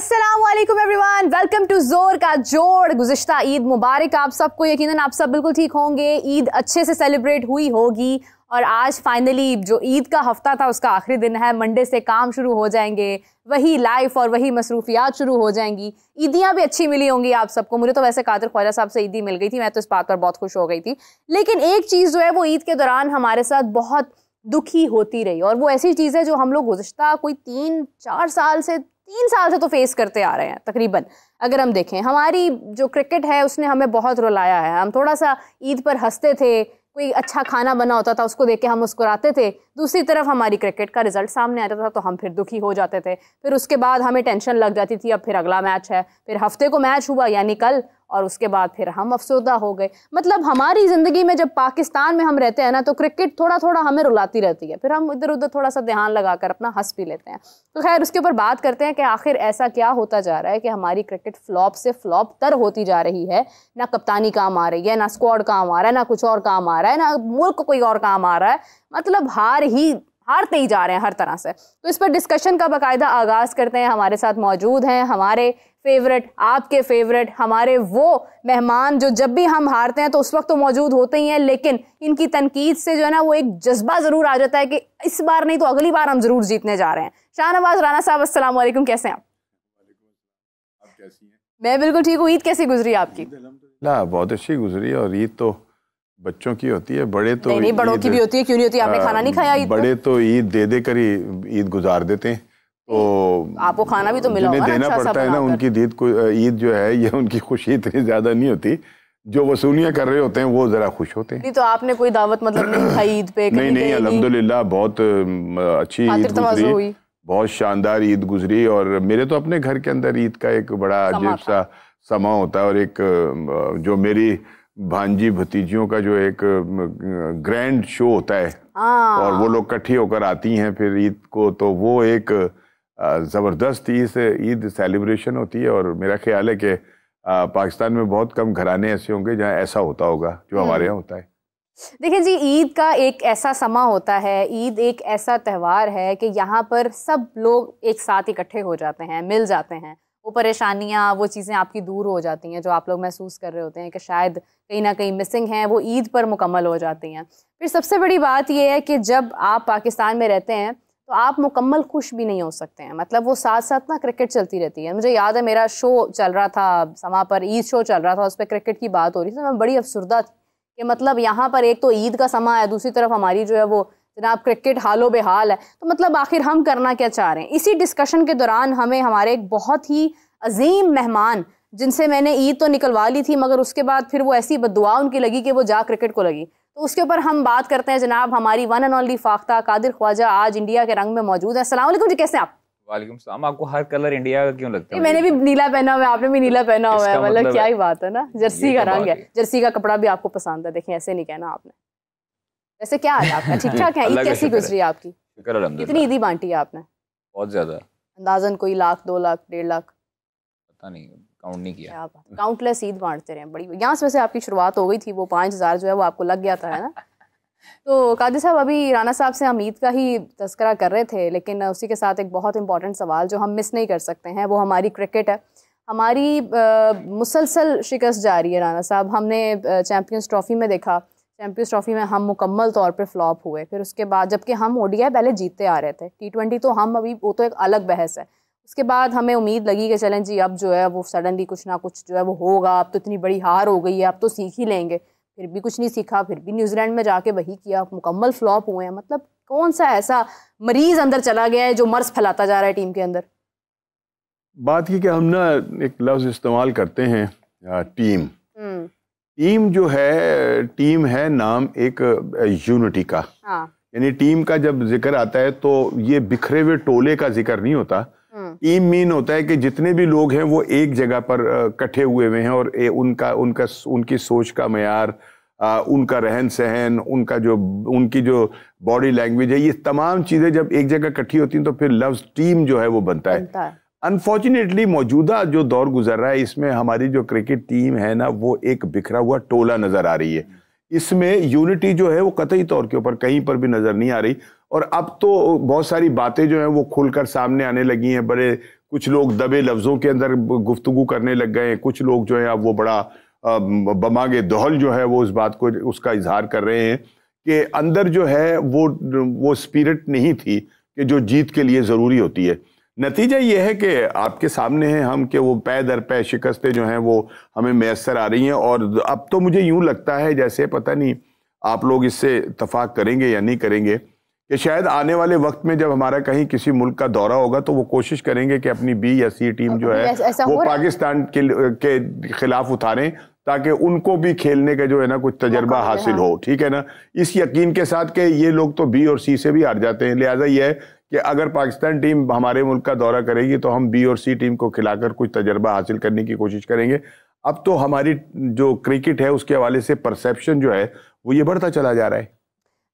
अस्सलामुअलैकुम everyone, welcome to जोर का जोड़। गुज़िश्ता ईद मुबारक आप सबको। यकीनन आप सब बिल्कुल ठीक होंगे, ईद अच्छे से सेलिब्रेट हुई होगी और आज फाइनली जो ईद का हफ्ता था उसका आखिरी दिन है। मंडे से काम शुरू हो जाएंगे, वही लाइफ और वही मसरूफियात शुरू हो जाएंगी। ईदियाँ भी अच्छी मिली होंगी आप सबको। मुझे तो वैसे कादिर ख्वाजा साहब से ईदी मिल गई थी, मैं तो इस बात पर बहुत खुश हो गई थी। लेकिन एक चीज़ जो है वो ईद के दौरान हमारे साथ बहुत दुखी होती रही और वो ऐसी चीज़ है जो हम लोग गुज़िश्ता कोई 3 साल से तो फेस करते आ रहे हैं तकरीबन। अगर हम देखें, हमारी जो क्रिकेट है उसने हमें बहुत रुलाया है। हम थोड़ा सा ईद पर हंसते थे, कोई अच्छा खाना बना होता था उसको देख के हम मुस्कुराते थे। दूसरी तरफ हमारी क्रिकेट का रिजल्ट सामने आता था तो हम फिर दुखी हो जाते थे। फिर उसके बाद हमें टेंशन लग जाती थी, अब फिर अगला मैच है, फिर हफ्ते को मैच हुआ यानी कल, और उसके बाद फिर हम अफसरदा हो गए। मतलब हमारी ज़िंदगी में जब पाकिस्तान में हम रहते हैं ना तो क्रिकेट थोड़ा थोड़ा हमें रुलाती रहती है, फिर हम इधर उधर थोड़ा सा ध्यान लगाकर अपना हंस भी लेते हैं। तो खैर उसके ऊपर बात करते हैं कि आखिर ऐसा क्या होता जा रहा है कि हमारी क्रिकेट फ्लॉप से फ्लॉप तर होती जा रही है। ना कप्तानी काम आ रही है, ना स्क्वाड काम आ रहा है, ना कुछ और काम आ रहा है, ना मुल्क कोई और काम आ रहा है। मतलब हारते ही जा रहे हैं हर तरह से। तो इस पर डिस्कशन का बाकायदा आगाज़ करते हैं। हमारे साथ मौजूद हैं हमारे फेवरेट, आपके फेवरेट, हमारे वो मेहमान जो जब भी हम हारते हैं तो उस वक्त तो मौजूद होते ही हैं, लेकिन इनकी तनकीद से जो है ना वो एक जज्बा ज़रूर आ जाता है कि इस बार नहीं तो अगली बार हम ज़रूर जीतने जा रहे हैं। शाहनवाज राना साहब, अस्सलाम वालेकुम, कैसे हैं आप? कैसी हैं? मैं बिल्कुल ठीक हूँ। ईद कैसी गुजरी आपकी? बहुत अच्छी गुजरी। और ईद तो बच्चों की होती है, बड़े तो नहीं बड़ों की भी होती है। क्यों नहीं होती? आपने खाना नहीं खाया ईद? बड़े तो ईद दे दे कर ही ईद गुजार देते हैं, तो आपको खाना भी तो मिला होगा ना, देना अच्छा पड़ता है ना। उनकी ईद जो है ये उनकी खुशी इतनी ज्यादा नहीं होती, जो वसूलियाँ कर रहे होते हैं वो जरा खुश होते हैं। नहीं तो आपने कोई दावत मतलब नहीं खाई ईद पे? नहीं, अल्हम्दुलिल्लाह बहुत अच्छी ईद गुजरी, बहुत शानदार ईद गुजरी। और मेरे तो अपने घर के अंदर ईद का एक बड़ा अजीब सा समा होता है, और एक जो मेरी भांजी भतीजियों का जो एक ग्रैंड शो होता है और वो लोग इकट्ठी होकर आती हैं फिर ईद को, तो वो एक ज़बरदस्त ईद सेलिब्रेशन होती है। और मेरा ख्याल है कि पाकिस्तान में बहुत कम घराने ऐसे होंगे जहाँ ऐसा होता होगा जो हमारे यहाँ होता है। देखिए जी, ईद का एक ऐसा समा होता है, ईद एक ऐसा त्यौहार है कि यहाँ पर सब लोग एक साथ इकट्ठे हो जाते हैं, मिल जाते हैं। वो परेशानियाँ, वो चीज़ें आपकी दूर हो जाती हैं जो आप लोग महसूस कर रहे होते हैं कि शायद कहीं ना कहीं मिसिंग हैं, वो ईद पर मुकम्मल हो जाती हैं। फिर सबसे बड़ी बात ये है कि जब आप पाकिस्तान में रहते हैं तो आप मुकम्मल खुश भी नहीं हो सकते हैं। मतलब वो साथ साथ ना क्रिकेट चलती रहती है। मुझे याद है मेरा शो चल रहा था समा पर, ईद शो चल रहा था, उस पर क्रिकेट की बात हो रही थी, मैं बड़ी अफसुर्दा थी कि मतलब यहाँ पर एक तो ईद का समा है, दूसरी तरफ हमारी जो है वो जनाब क्रिकेट हालो बेहाल है। तो मतलब आखिर हम करना क्या चाह रहे हैं? इसी डिस्कशन के दौरान हमें हमारे एक बहुत ही अजीम मेहमान, जिनसे मैंने ईद तो निकलवा ली थी मगर उसके बाद फिर वो ऐसी बद्दुआ उनकी लगी कि वो जा क्रिकेट को लगी, तो उसके ऊपर हम बात करते हैं। जनाब हमारी one and only Fakhta Qadir Khawaja आज इंडिया के रंग में मौजूद है। अस्सलाम वालेकुम जी, कैसे हैं आप? वालेकुम सलाम। आपको हर कलर इंडिया का क्यों लगता है? मैंने भी नीला पहना हुआ है, आपने भी नीला पहना हुआ है, मतलब क्या ही बात है ना, जर्सी का रंग है, जर्सी का कपड़ा भी आपको पसंद है। देखिए ऐसे नहीं कहना आपने। वैसे क्या हाल है आपका? ठीक ठाक है? ईद कैसी गुजरी आपकी? कितनी ईदी बांटी है आपने? बहुत ज्यादा, अंदाजन कोई 1 लाख 2 लाख 1.5 लाख? पता नहीं, काउंट नहीं किया। काउंटलेस ईद बांटते रहे बड़ी। यहाँ से वैसे आपकी शुरुआत हो गई थी, वो 5000 जो है वो आपको लग गया था, है ना? तो कादिर साहब, अभी राना साहब से हम ईद का ही तज़किरा कर रहे थे, लेकिन उसी के साथ एक बहुत इंपॉर्टेंट सवाल जो हम मिस नहीं कर सकते हैं वो हमारी क्रिकेट है। हमारी मुसलसल शिकस्त जारी है राना साहब। हमने चैम्पियंस ट्रॉफ़ी में देखा, चैम्पियंस ट्रॉफ़ी में हम मुकम्मल तौर पे फ्लॉप हुए। फिर उसके बाद जबकि हम ओडीआई पहले जीतते आ रहे थे, T20 तो हम अभी, वो तो एक अलग बहस है। उसके बाद हमें उम्मीद लगी कि चलें जी अब जो है वो सडनली कुछ ना कुछ जो है वो होगा, अब तो इतनी बड़ी हार हो गई है, अब तो सीख ही लेंगे। फिर भी कुछ नहीं सीखा, फिर भी न्यूजीलैंड में जाके वही किया, मुकम्मल फ्लॉप हुए हैं। मतलब कौन सा ऐसा मरीज अंदर चला गया है जो मर्ज फैलाता जा रहा है टीम के अंदर? बात ये कि हम ना एक लफ्ज़ इस्तेमाल करते हैं टीम। टीम जो है, टीम है नाम एक यूनिटी का। यानी टीम का जब जिक्र आता है तो ये बिखरे हुए टोले का जिक्र नहीं होता। टीम मीन होता है कि जितने भी लोग हैं वो एक जगह पर इकट्ठे हुए हुए हैं और उनकी सोच का मयार, उनका रहन सहन, उनकी जो बॉडी लैंग्वेज है, ये तमाम चीज़ें जब एक जगह इकट्ठी होती हैं तो फिर लफ्ज़ टीम जो है वो बनता है। अनफॉर्चुनेटली मौजूदा जो दौर गुजर रहा है इसमें हमारी जो क्रिकेट टीम है ना वो एक बिखरा हुआ टोला नज़र आ रही है। इसमें यूनिटी जो है वो कतई तौर के ऊपर कहीं पर भी नज़र नहीं आ रही। और अब तो बहुत सारी बातें जो हैं वो खुलकर सामने आने लगी हैं, बड़े कुछ लोग दबे लफ्ज़ों के अंदर गुफ्तगू करने लग गए हैं, कुछ लोग जो है अब वो बड़ा बमागे दोहल जो है वो उस बात को उसका इजहार कर रहे हैं कि अंदर जो है वो स्पिरिट नहीं थी कि जो जीत के लिए ज़रूरी होती है। नतीजा ये है कि आपके सामने है हम कि वो पै दर पै शिकस्तें जो हैं वो हमें मैसर आ रही हैं। और अब तो मुझे यूं लगता है जैसे, पता नहीं आप लोग इससे इत्तफाक करेंगे या नहीं करेंगे, कि शायद आने वाले वक्त में जब हमारा कहीं किसी मुल्क का दौरा होगा तो वो कोशिश करेंगे कि अपनी बी या सी टीम जो है वो पाकिस्तान के खिलाफ उतारें, ताकि उनको भी खेलने का जो है ना कुछ तजर्बा हासिल हो। ठीक है ना, इस यकीन के साथ कि ये लोग तो बी और सी से भी हार जाते हैं, लिहाजा ये है कि अगर पाकिस्तान टीम हमारे मुल्क का दौरा करेगी तो हम बी और सी टीम को खिलाकर कुछ तजर्बा हासिल करने की कोशिश करेंगे। अब तो हमारी जो क्रिकेट है उसके हवाले से परसेप्शन जो है वो ये बढ़ता चला जा रहा है।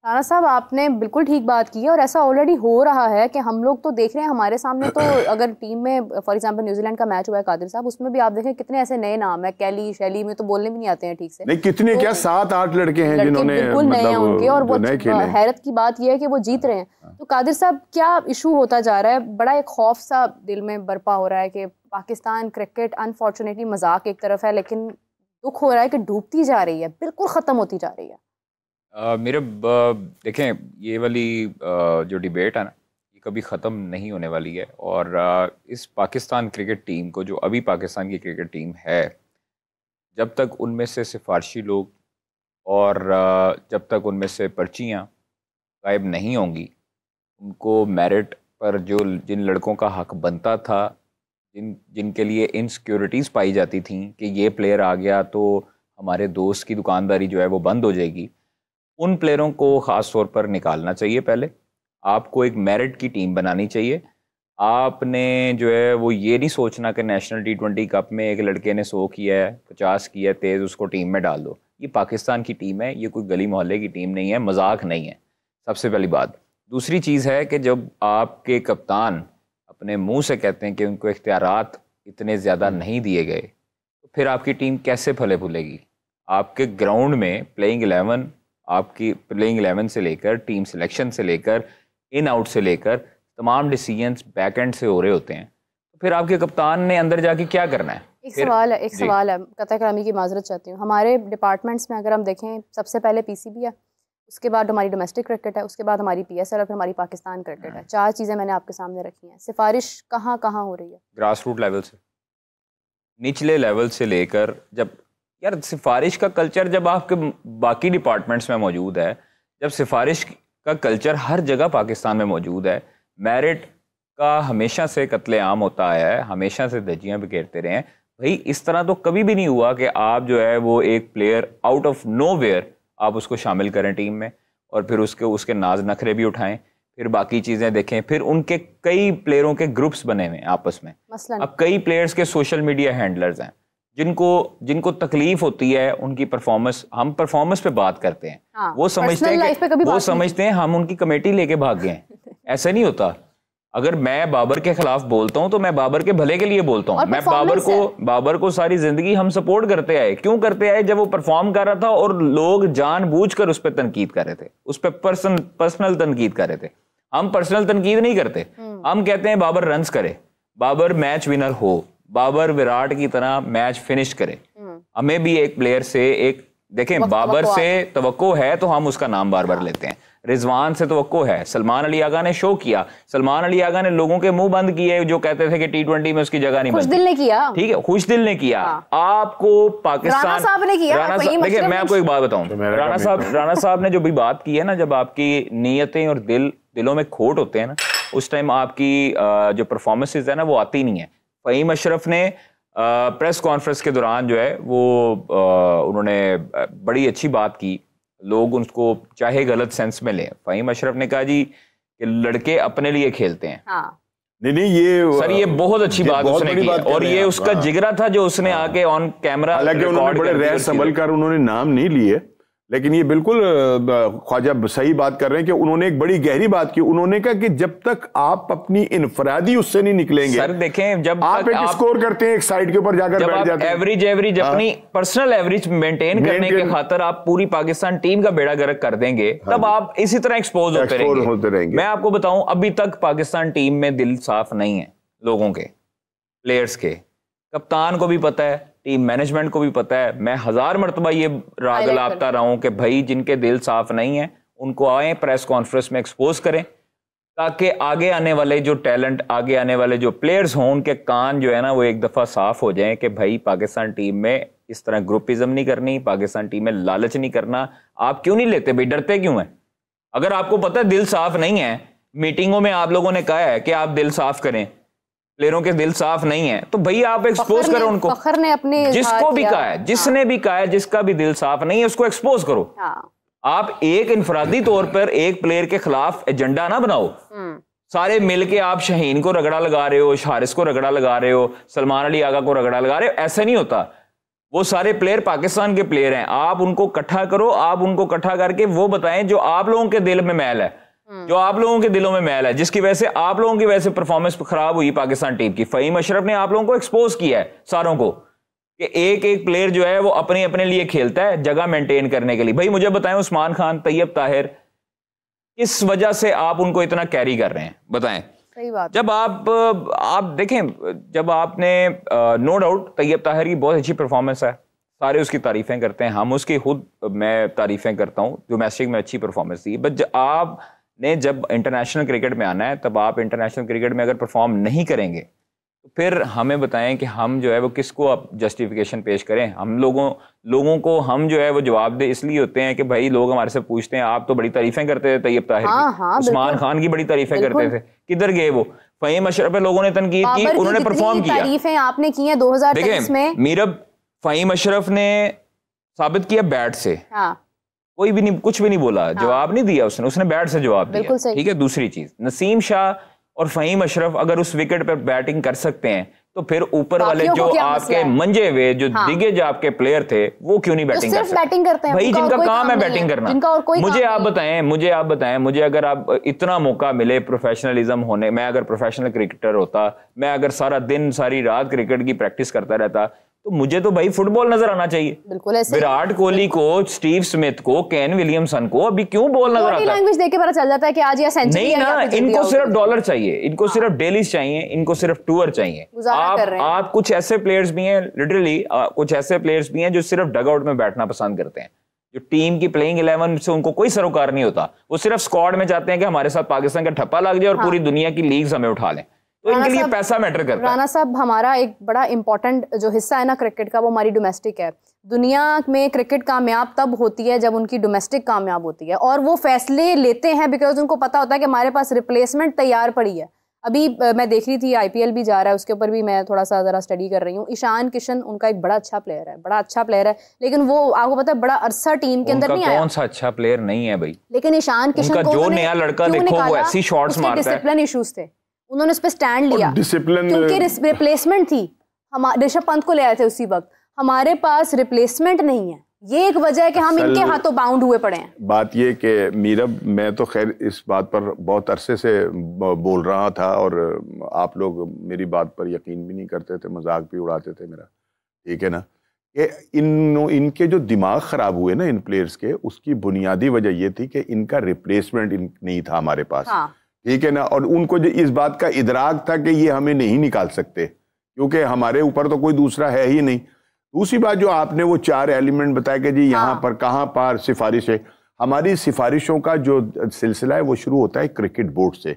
राणा साहब, आपने बिल्कुल ठीक बात की है और ऐसा ऑलरेडी हो रहा है कि हम लोग तो देख रहे हैं हमारे सामने। तो अगर टीम में फॉर एग्जांपल न्यूजीलैंड का मैच हुआ है कादिर साहब, उसमें भी आप देखें कितने ऐसे नए नाम है, कैली शैली में तो बोलने भी नहीं आते हैं ठीक से। नहीं, कितने तो, क्या 7-8 लड़के हैं जिन्होंने बिल्कुल नए हैं उनके, और वो हैरत की बात यह है कि वो जीत रहे हैं। तो कादिर साहब, क्या इशू होता जा रहा है? बड़ा एक खौफ सा दिल में बरपा हो रहा है कि पाकिस्तान क्रिकेट अनफॉर्चुनेटली मजाक एक तरफ है, लेकिन दुख हो रहा है कि डूबती जा रही है, बिल्कुल ख़त्म होती जा रही है। देखें, ये वाली जो डिबेट है ना, ये कभी ख़त्म नहीं होने वाली है। और इस पाकिस्तान क्रिकेट टीम को, जो अभी पाकिस्तान की क्रिकेट टीम है, जब तक उनमें से सिफारशी लोग और जब तक उनमें से पर्चियाँ गायब नहीं होंगी, उनको मेरिट पर जो जिन लड़कों का हक बनता था, जिनके लिए इनसिक्योरिटीज़ पाई जाती थी कि ये प्लेयर आ गया तो हमारे दोस्त की दुकानदारी जो है वो बंद हो जाएगी, उन प्लेयरों को ख़ास तौर पर निकालना चाहिए। पहले आपको एक मेरिट की टीम बनानी चाहिए। आपने जो है वो ये नहीं सोचना कि नेशनल T20 कप में एक लड़के ने 100 किया है, 50 किया है तेज़, उसको टीम में डाल दो। ये पाकिस्तान की टीम है, ये कोई गली मोहल्ले की टीम नहीं है, मजाक नहीं है, सबसे पहली बात। दूसरी चीज़ है कि जब आपके कप्तान अपने मुँह से कहते हैं कि उनको इख्तियारात इतने ज़्यादा नहीं दिए गए, तो फिर आपकी टीम कैसे फले फूलेगी? आपके ग्राउंड में प्लेइंग 11, आपकी प्लेइंग 11 से लेकर टीम सिलेक्शन से लेकर इन आउट से लेकर तमाम डिसीजंस बैक एंड से हो रहे होते हैं, तो फिर आपके कप्तान ने अंदर जाके क्या करना है? एक सवाल है, कतई कलामी की माजरत चाहती हूँ। हमारे डिपार्टमेंट्स में अगर हम देखें, सबसे पहले PCB है, उसके बाद हमारी डोमेस्टिक क्रिकेट है, उसके बाद हमारी PSL और फिर हमारी पाकिस्तान क्रिकेट है। 4 चीज़ें मैंने आपके सामने रखी हैं। सिफारिश कहाँ कहाँ हो रही है? ग्रास रूट लेवल से, निचले लेवल से लेकर, जब यार सिफारिश का कल्चर जब आपके बाकी डिपार्टमेंट्स में मौजूद है, जब सिफारिश का कल्चर हर जगह पाकिस्तान में मौजूद है, मेरिट का हमेशा से कत्लेआम होता आया है, हमेशा से धज्जियां बिखेरते रहे हैं भाई। इस तरह तो कभी भी नहीं हुआ कि आप जो है वो एक प्लेयर आउट ऑफ नोवेयर आप उसको शामिल करें टीम में और फिर उसके नाज नखरे भी उठाएं, फिर बाकी चीज़ें देखें। फिर उनके कई प्लेयरों के ग्रुप्स बने हुए हैं आपस में। अब कई प्लेयर्स के सोशल मीडिया हैंडलर्स हैं जिनको तकलीफ होती है उनकी परफॉर्मेंस, हम परफॉर्मेंस पे बात करते हैं। हाँ, वो समझते हैं हम उनकी कमेटी लेके भाग गए हैं। ऐसा नहीं होता। अगर मैं बाबर के खिलाफ बोलता हूं तो मैं बाबर के भले के लिए बोलता हूं। मैं बाबर को सारी जिंदगी हम सपोर्ट करते आए। क्यों करते आए? जब वो परफॉर्म कर रहा था और लोग जानबूझकर उस पर तनकीद कर रहे थे, उस पर पर्सनल तनकीद कर रहे थे। हम पर्सनल तनकीद नहीं करते, हम कहते हैं बाबर रन्स करे, बाबर मैच विनर हो, बाबर विराट की तरह मैच फिनिश करे। हमें भी एक प्लेयर से देखें, बाबर से तवक्को है तो हम उसका नाम बार बार लेते हैं। रिजवान से तवक्को है। सलमान अली आगा ने शो किया, सलमान अली आगा ने लोगों के मुंह बंद किए जो कहते थे कि T20 में उसकी जगह नहीं बनती। खुशदिल ने किया, ठीक है, खुशदिल ने किया। आपको पाकिस्तान, राणा साहब ने किया। देखिए मैं आपको एक बात बताऊं, राणा साहब ने जो भी बात की है ना, जब आपकी नीयतें और दिलों में खोट होते हैं ना, उस टाइम आपकी जो परफॉर्मेंसेज है ना वो आती नहीं है। फ़हीम अशरफ ने प्रेस कॉन्फ्रेंस के दौरान जो है वो उन्होंने बड़ी अच्छी बात की, लोग उनको चाहे गलत सेंस में लें। फ़हीम अशरफ ने कहा जी कि लड़के अपने लिए खेलते हैं। हाँ। नहीं ये सर ये बहुत अच्छी बात उसने की और ये उसका जिगरा था जो उसने आके ऑन कैमरा, हालांकि उन्होंने बड़े रह संभल कर उन्होंने नाम नहीं लिए, लेकिन ये बिल्कुल ख्वाजा सही बात कर रहे हैं कि उन्होंने एक बड़ी गहरी बात की। उन्होंने कहा कि जब तक आप अपनी इनफरादी उससे नहीं निकलेंगे, सर देखें, जब आप एक स्कोर करते हैं एक साइड के ऊपर जाकर बैठ जाते हैं, एवरेज अपनी पर्सनल एवरेज मेंटेन करने के खातिर आप पूरी पाकिस्तान टीम का बेड़ा गर्क कर देंगे, तब आप इसी तरह एक्सपोज होते रहेंगे। मैं आपको बताऊं, अभी तक पाकिस्तान टीम में दिल साफ नहीं है लोगों के। प्लेयर्स के, कप्तान को भी पता है, टीम मैनेजमेंट को भी पता है। मैं 1000 मरतबा ये राग लापता रहा हूँ कि भाई जिनके दिल साफ नहीं है उनको आए प्रेस कॉन्फ्रेंस में एक्सपोज करें, ताकि आगे आने वाले जो टैलेंट, आगे आने वाले जो प्लेयर्स हों, उनके कान जो है ना वो एक दफ़ा साफ हो जाएं कि भाई पाकिस्तान टीम में इस तरह ग्रुपिज्म नहीं करनी, पाकिस्तान टीम में लालच नहीं करना। आप क्यों नहीं लेते भाई, डरते क्यों हैं? अगर आपको पता है दिल साफ नहीं है, मीटिंगों में आप लोगों ने कहा है कि आप दिल साफ करें, प्लेयरों के दिल साफ नहीं है, तो भाई आप एक्सपोज करो उनको। फखर ने अपने जिसको भी कहा है, जिसने भी कहा है, जिसका भी दिल साफ नहीं है उसको एक्सपोज करो। आप एक इनफरादी तौर पर एक प्लेयर के खिलाफ एजेंडा ना बनाओ। सारे मिलके आप शाहीन को रगड़ा लगा रहे हो, हारिस को रगड़ा लगा रहे हो, सलमान अली आगा को रगड़ा लगा रहे हो, ऐसा नहीं होता। वो सारे प्लेयर पाकिस्तान के प्लेयर हैं, आप उनको इकट्ठा करो, आप उनको इकट्ठा करके वो बताएं जो आप लोगों के दिल में मैल है, जो आप लोगों के दिलों में मैल है, जिसकी वजह से आप लोगों की वजह से परफॉर्मेंस खराब हुई पाकिस्तान टीम की। फहीम अशरफ ने आप लोगों को एक्सपोज किया है सारों को कि एक एक प्लेयर जो है वो अपने अपने लिए खेलता है जगह मेंटेन करने के लिए। भाई मुझे बताएं उस्मान खान, तैयब ताहिर, किस वजह से आप उनको इतना कैरी कर रहे हैं, बताएं। सही बात। जब आप देखें, जब आपने नो डाउट तैयब ताहिर की बहुत अच्छी परफॉर्मेंस है, सारे उसकी तारीफें करते हैं, हम उसकी खुद मैं तारीफें करता हूँ, डोमेस्टिक में अच्छी परफॉर्मेंस दी। बट आपने जब इंटरनेशनल क्रिकेट में आना है, तब आप इंटरनेशनल क्रिकेट में अगर परफॉर्म नहीं करेंगे तो फिर हमें बताएं कि हम जो है वो किसको आप जस्टिफिकेशन पेश करें। हम लोगों को हम जो है वो जवाब दे इसलिए होते हैं कि भाई लोग हमारे से पूछते हैं, आप तो बड़ी तारीफें करते थे तैयब ताहिर की, उस्मान खान की बड़ी तारीफें करते थे, किधर गए वो? फहीम अशरफ पे लोगों ने तनकीद की, उन्होंने परफॉर्म किया, तारीफें आपने की हैं 2023 में। मीरब फहीम अशरफ ने साबित किया बैट से, कोई भी नहीं, कुछ भी नहीं बोला, जवाब नहीं दिया उसने बैट से जवाब दिया, ठीक है। दूसरी चीज, नसीम शाह और फहीम अशरफ अगर उस विकेट पर बैटिंग कर सकते हैं तो फिर ऊपर वाले जो आपके मंजे हुए जो दिगे जो आपके प्लेयर थे वो क्यों नहीं बैटिंग कर सकते? भाई जिनका काम है बैटिंग करना। मुझे आप बताएं, मुझे अगर आप इतना मौका मिले प्रोफेशनलिज्म होने, मैं अगर प्रोफेशनल क्रिकेटर होता, मैं अगर सारा दिन सारी रात क्रिकेट की प्रैक्टिस करता रहता, तो मुझे तो भाई फुटबॉल नजर आना चाहिए। बिल्कुल ऐसे। विराट कोहली को, स्टीव स्मिथ को, केन विलियमसन को अभी क्यों बॉल नजर आता है? लैंग्वेज देख के पता चल जाता है कि आज ये सेंचुरी नहीं ना, इनको सिर्फ डॉलर चाहिए, इनको सिर्फ डेलीज चाहिए, इनको सिर्फ टूर चाहिए। आप कुछ ऐसे प्लेयर्स भी हैं, लिटरली कुछ ऐसे प्लेयर्स भी हैं जो सिर्फ डगआउट में बैठना पसंद करते हैं, जो टीम की प्लेइंग 11 से उनको कोई सरोकार नहीं होता, वो सिर्फ स्क्वाड में चाहते हैं कि हमारे साथ पाकिस्तान का ठप्पा लग जाए और पूरी दुनिया की लीग्स हमें उठा लें। तो इनके लिए पैसा मैटर करता है। राना साहब, हमारा एक बड़ा इंपॉर्टेंट जो हिस्सा है ना क्रिकेट का, वो हमारी डोमेस्टिक है। दुनिया में क्रिकेट कामयाब तब होती है जब उनकी डोमेस्टिक कामयाब होती है, और वो फैसले लेते हैं बिकॉज उनको पता होता है कि हमारे पास रिप्लेसमेंट तैयार पड़ी है। अभी मैं देख रही थी IPL भी जा रहा है, उसके ऊपर भी मैं थोड़ा सा जरा स्टडी कर रही हूँ। ईशान किशन उनका एक बड़ा अच्छा प्लेयर है, बड़ा अच्छा प्लेयर है, लेकिन वो आपको पता है बड़ा अरसा टीम के अंदर नहीं आया। कौन सा अच्छा प्लेयर नहीं है भाई, लेकिन ईशान किशन को जो नया लड़का देखो वो ऐसी शॉट्स मारता है। डिसिप्लिन इश्यूज थे, उन्होंने उस पर स्टैंड लिया, डिसिप्लिन क्योंकि रिप्लेसमेंट थी। हम ऋषभ पंत को ले आए थे उसी वक्त, हमारे पास रिप्लेसमेंट नहीं है, ये एक वजह है कि हम इनके हाथों बाउंड हुए पड़े हैं। बात ये कि मीरब, मैं तो खैर इस बात पर बहुत अरसे से बोल रहा था और आप लोग मेरी बात पर यकीन भी नहीं करते थे, मजाक भी उड़ाते थे मेरा, ठीक है ना, कि इनके जो दिमाग खराब हुए ना इन प्लेयर्स के, उसकी बुनियादी वजह ये थी कि इनका रिप्लेसमेंट नहीं था हमारे पास, ठीक है ना। और उनको जो इस बात का इदराक था कि ये हमें नहीं निकाल सकते क्योंकि हमारे ऊपर तो कोई दूसरा है ही नहीं। दूसरी बात जो आपने वो 4 एलिमेंट बताया कि जी यहाँ पर कहाँ पर सिफारिश है, हमारी सिफारिशों का जो सिलसिला है वो शुरू होता है क्रिकेट बोर्ड से,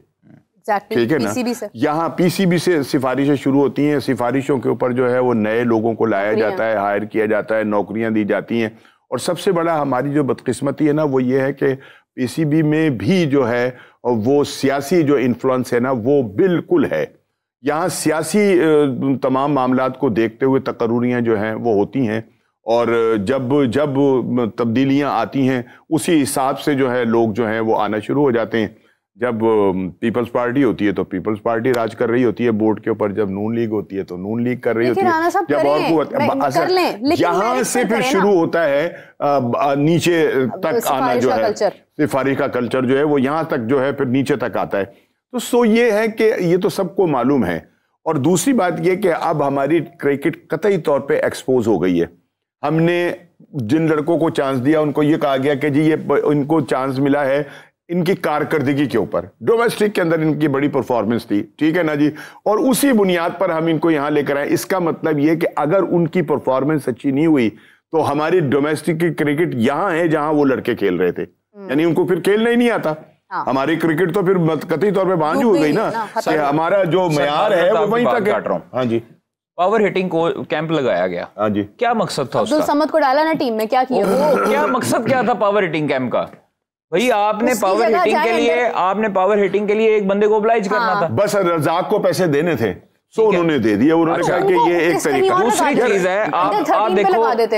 ठीक है ना। यहाँ PCB से सिफारिशें शुरू होती हैं, सिफारिशों के ऊपर जो है वो नए लोगों को लाया जाता है, हायर किया जाता है, नौकरियां दी जाती हैं। और सबसे बड़ा हमारी जो बदकिस्मती है ना वो ये है कि PCB में भी जो है वो सियासी जो इन्फ्लुएंस है ना वो बिल्कुल है। यहाँ सियासी तमाम मामलात को देखते हुए तकर्रुरियाँ जो हैं वो होती हैं, और जब तब्दीलियाँ आती हैं उसी हिसाब से जो है लोग जो हैं वो आना शुरू हो जाते हैं। जब पीपल्स पार्टी होती है तो पीपल्स पार्टी राज कर रही होती है बोर्ड के ऊपर, जब नून लीग होती है तो नून लीग कर रही होती है, जब और यहाँ से फिर शुरू होता है नीचे तक आना जो है, सिफारिश का कल्चर जो है वो यहाँ तक जो है फिर नीचे तक आता है। तो ये है कि ये तो सबको मालूम है। और दूसरी बात ये कि अब हमारी क्रिकेट कतई तौर पे एक्सपोज हो गई है। हमने जिन लड़कों को चांस दिया उनको ये कहा गया कि जी ये इनको चांस मिला है इनकी कारकर्दगी के ऊपर, डोमेस्टिक के अंदर इनकी बड़ी परफॉर्मेंस थी, ठीक है ना जी, और उसी बुनियाद पर हम इनको यहां लेकर आए। इसका मतलब ये कि अगर उनकी परफॉर्मेंस अच्छी नहीं हुई तो हमारी डोमेस्टिक की क्रिकेट यहां है जहां वो लड़के खेल रहे थे, यानी उनको फिर खेलना ही नहीं आता। हाँ। हमारी क्रिकेट तो फिर कतई तौर पे बांझ हो गई ना, हमारा जो मयार है वो वहीं तक है। हाँ जी, पावर हिटिंग को कैंप लगाया गया। हाँ जी, क्या मकसद था उसका? समद को डाला ना टीम में, क्या किया वो? क्या मकसद क्या था पावर हिटिंग कैंप का? भाई आपने पावर हिटिंग के लिए एक बंदे को ऑब्लाइज करना था। बस रजाक को पैसे देने थे, तो उन्होंने दे दिया। उन्होंने कहा कि ये एक तरीका। दूसरी चीज है,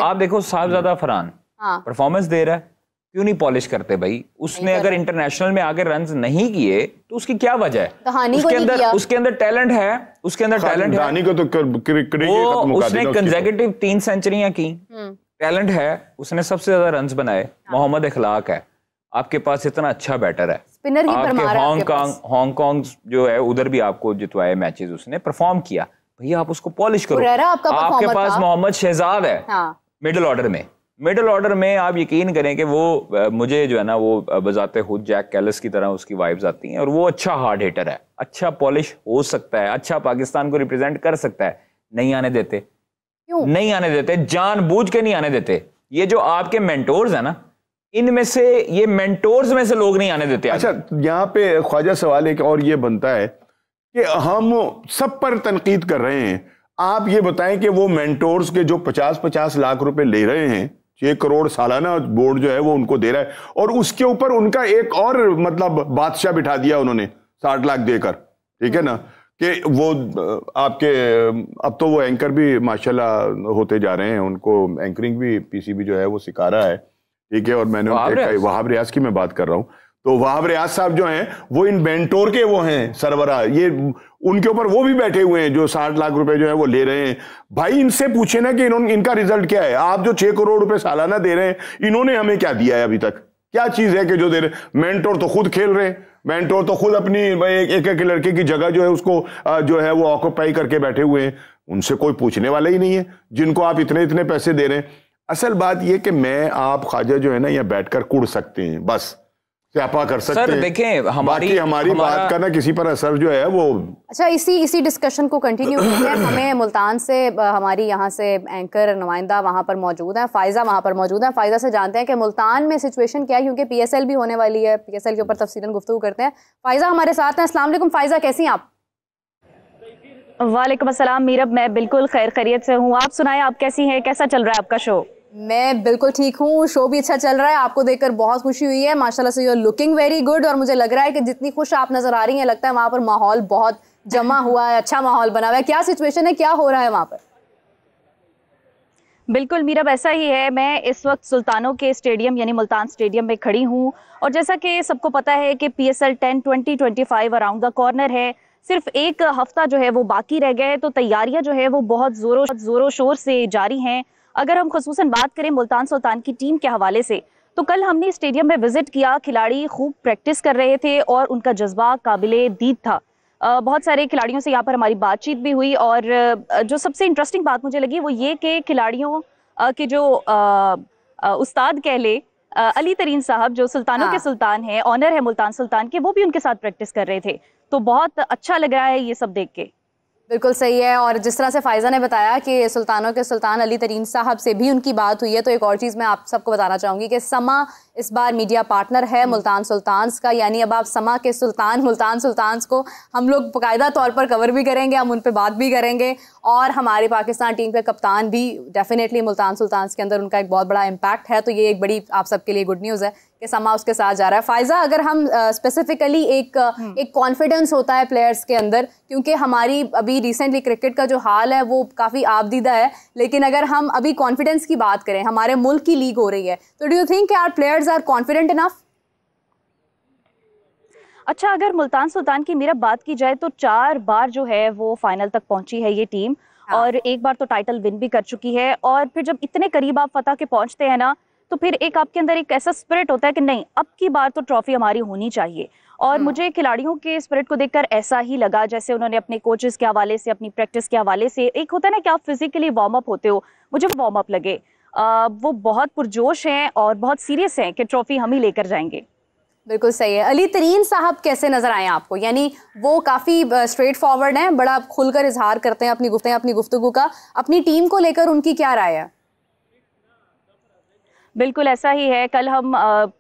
आप देखो साहबजादा फरहान परफॉर्मेंस दे रहा है, क्यों नहीं पॉलिश करते भाई? उसने अगर इंटरनेशनल में आगे रन्स नहीं किए तो उसकी क्या वजह है? उसके अंदर टैलेंट है, उसने कंसेक्यूटिव 3 सेंचुरियां की, टैलेंट है, उसने सबसे ज्यादा रन्स बनाए, मोहम्मद इखलाक है, आपके पास इतना अच्छा बैटर है, आपके हांगकांग जो है उधर भी आपको जितवाए मैचेस, उसने परफॉर्म किया। भैया आप उसको पॉलिश करो। आपके पास मोहम्मद शहजाद है मिडिल ऑर्डर में आप यकीन करें कि वो मुझे जो है ना वो बजाते खुद जैक कैलिस की तरह उसकी वाइब्स आती हैं, और वो अच्छा हार्ड हिटर है, अच्छा पॉलिश हो सकता है, अच्छा पाकिस्तान को रिप्रेजेंट कर सकता है। नहीं आने देते, क्यों नहीं आने देते? जानबूझ के नहीं आने देते। ये जो आपके मेंटोर्स है ना, इनमें से ये मेंटोर्स में से लोग नहीं आने देते। अच्छा, यहाँ पे ख्वाजा सवाल एक और ये बनता है कि हम सब पर तनकीद कर रहे हैं, आप ये बताएं कि वो मेंटोर्स के जो 50-50 लाख रुपए ले रहे हैं, 6 करोड़ सालाना बोर्ड जो है वो उनको दे रहा है, और उसके ऊपर उनका एक और मतलब बादशाह बिठा दिया उन्होंने 60 लाख देकर, ठीक है ना, कि वो आपके अब तो वो एंकर भी माशाल्लाह होते जा रहे हैं, उनको एंकरिंग भी पीसीबी जो है वो सिखा रहा है, ठीक है। और मैंने वहाब रियाज की मैं बात कर रहा हूँ, तो वहाब रियाज साहब जो हैं वो इन मेंटोर के वो हैं सरबराह, ये उनके ऊपर वो भी बैठे हुए हैं जो 60 लाख रुपए जो है वो ले रहे हैं। भाई इनसे पूछे ना कि इनका रिजल्ट क्या है? आप जो 6 करोड़ रुपए सालाना दे रहे हैं, इन्होंने हमें क्या दिया है अभी तक? क्या चीज है कि जो दे रहे? मेंटोर तो खुद खेल रहे हैं, मेंटोर तो खुद अपनी एक लड़के की जगह जो है उसको जो है वो ऑक्यूपाई करके बैठे हुए हैं, उनसे कोई पूछने वाला ही नहीं है, जिनको आप इतने इतने पैसे दे रहे हैं। असल बात यह कि मैं आप ख्वाजा जो है ना यहाँ बैठकर कुड़ सकते हैं, बस स्यापा कर सकते हैं। देखें हमारी बात का ना किसी पर असर जो है वो। अच्छा, इसी डिस्कशन को कंटिन्यू करते हैं। हमें मुल्तान से हमारी यहाँ से एंकर नुमाइंदा वहाँ पर मौजूद है, फायजा वहाँ पर मौजूद है। फायजा से जानते हैं कि मुल्तान में सिचुएशन क्या है, क्योंकि पीएसएल भी होने वाली है, पीएसएल के ऊपर तफसीलन गुफ्तगू करते हैं। फायजा हमारे साथ हैं। अस्सलाम वालेकुम फायजा, कैसी हैं आप? वालेकुम अस्सलाम मीरब, मैं बिल्कुल खैरियत से हूँ। आप सुनाएं, आप कैसी हैं? कैसा चल रहा है आपका शो? मैं बिल्कुल ठीक हूँ, शो भी अच्छा चल रहा है। आपको देखकर बहुत खुशी हुई है, माशाल्लाह से you are looking very good, और मुझे लग रहा है कि जितनी खुश आप नजर आ रही हैं, लगता है वहाँ पर माहौल बहुत जमा हुआ है, अच्छा माहौल बना हुआ है। क्या सिचुएशन है, क्या हो रहा है वहाँ पर? बिल्कुल मीरब, ऐसा ही है। मैं इस वक्त सुल्तानों के स्टेडियम यानी मुल्तान स्टेडियम में खड़ी हूँ, और जैसा कि सबको पता है कि PSL 10 2025 अराउंड द कॉर्नर है। सिर्फ एक हफ्ता जो है वो बाकी रह गए, तो तैयारियां जो है वो बहुत जोरों शोर से जारी हैं। अगर हम खुसूसन बात करें मुल्तान सुल्तान की टीम के हवाले से, तो कल हमने स्टेडियम में विजिट किया, खिलाड़ी खूब प्रैक्टिस कर रहे थे और उनका जज्बा काबिले दीद था। बहुत सारे खिलाड़ियों से यहाँ पर हमारी बातचीत भी हुई, और जो सबसे इंटरेस्टिंग बात मुझे लगी वो ये कि खिलाड़ियों के जो उस्ताद कह ले, अली तरीन साहब जो सुल्तानों के सुल्तान हैं, ऑनर है मुल्तान सुल्तान के, वो भी उनके साथ प्रैक्टिस कर रहे थे। तो बहुत अच्छा लग रहा है ये सब देख के। बिल्कुल सही है। और जिस तरह से फायजा ने बताया कि सुल्तानों के सुल्तान अली तरीन साहब से भी उनकी बात हुई है, तो एक और चीज़ मैं आप सबको बताना चाहूँगी कि समा इस बार मीडिया पार्टनर है मुल्तान सुल्तान्स का, यानी अब आप समा के सुल्तान मुल्तान सुल्तान्स को हम लोग बाकायदा तौर पर कवर भी करेंगे, हम उन पर बात भी करेंगे, और हमारी पाकिस्तान टीम के कप्तान भी डेफिनेटली मुल्तान सुल्तान्स के अंदर उनका एक बहुत बड़ा इम्पैक्ट है। तो ये एक बड़ी आप सबके लिए गुड न्यूज़ है कि समा उसके साथ जा रहा है। फायजा, अगर हम स्पेसिफिकली एक कॉन्फिडेंस होता है प्लेयर्स के अंदर, क्योंकि हमारी अभी रिसेंटली क्रिकेट का जो हाल है वो काफ़ी आपदीदा है, लेकिन अगर हम अभी कॉन्फिडेंस की बात करें, हमारे मुल्क की लीग हो रही है, तो do you think our players are confident enough? अच्छा, अगर मुल्तान सुल्तान की मेरा बात की जाए तो 4 बार जो है वो फाइनल तक पहुंची है ये टीम, और एक बार तो टाइटल विन भी कर चुकी है। और फिर जब इतने करीब आप फतह के पहुंचते हैं ना, तो फिर एक आपके अंदर एक ऐसा स्पिरिट होता है कि नहीं, अब की बार तो ट्रॉफी हमारी होनी चाहिए। और मुझे खिलाड़ियों के स्पिरिट को देखकर ऐसा ही लगा, जैसे उन्होंने अपने कोचेस के हवाले से, अपनी प्रैक्टिस के हवाले से, एक होता है ना कि आप फिजिकली वार्म अप होते हो, मुझे वार्म अप लगे। वो बहुत पुरजोश हैं और बहुत सीरियस हैं कि ट्रॉफी हम ही लेकर जाएंगे। बिल्कुल सही है। अली तरीन साहब कैसे नजर आए आपको? यानी वो काफी स्ट्रेट फॉरवर्ड हैं, बड़ा खुलकर इजहार करते हैं अपनी गुफ्तगू का। अपनी टीम को लेकर उनकी क्या राय है? बिल्कुल ऐसा ही है। कल हम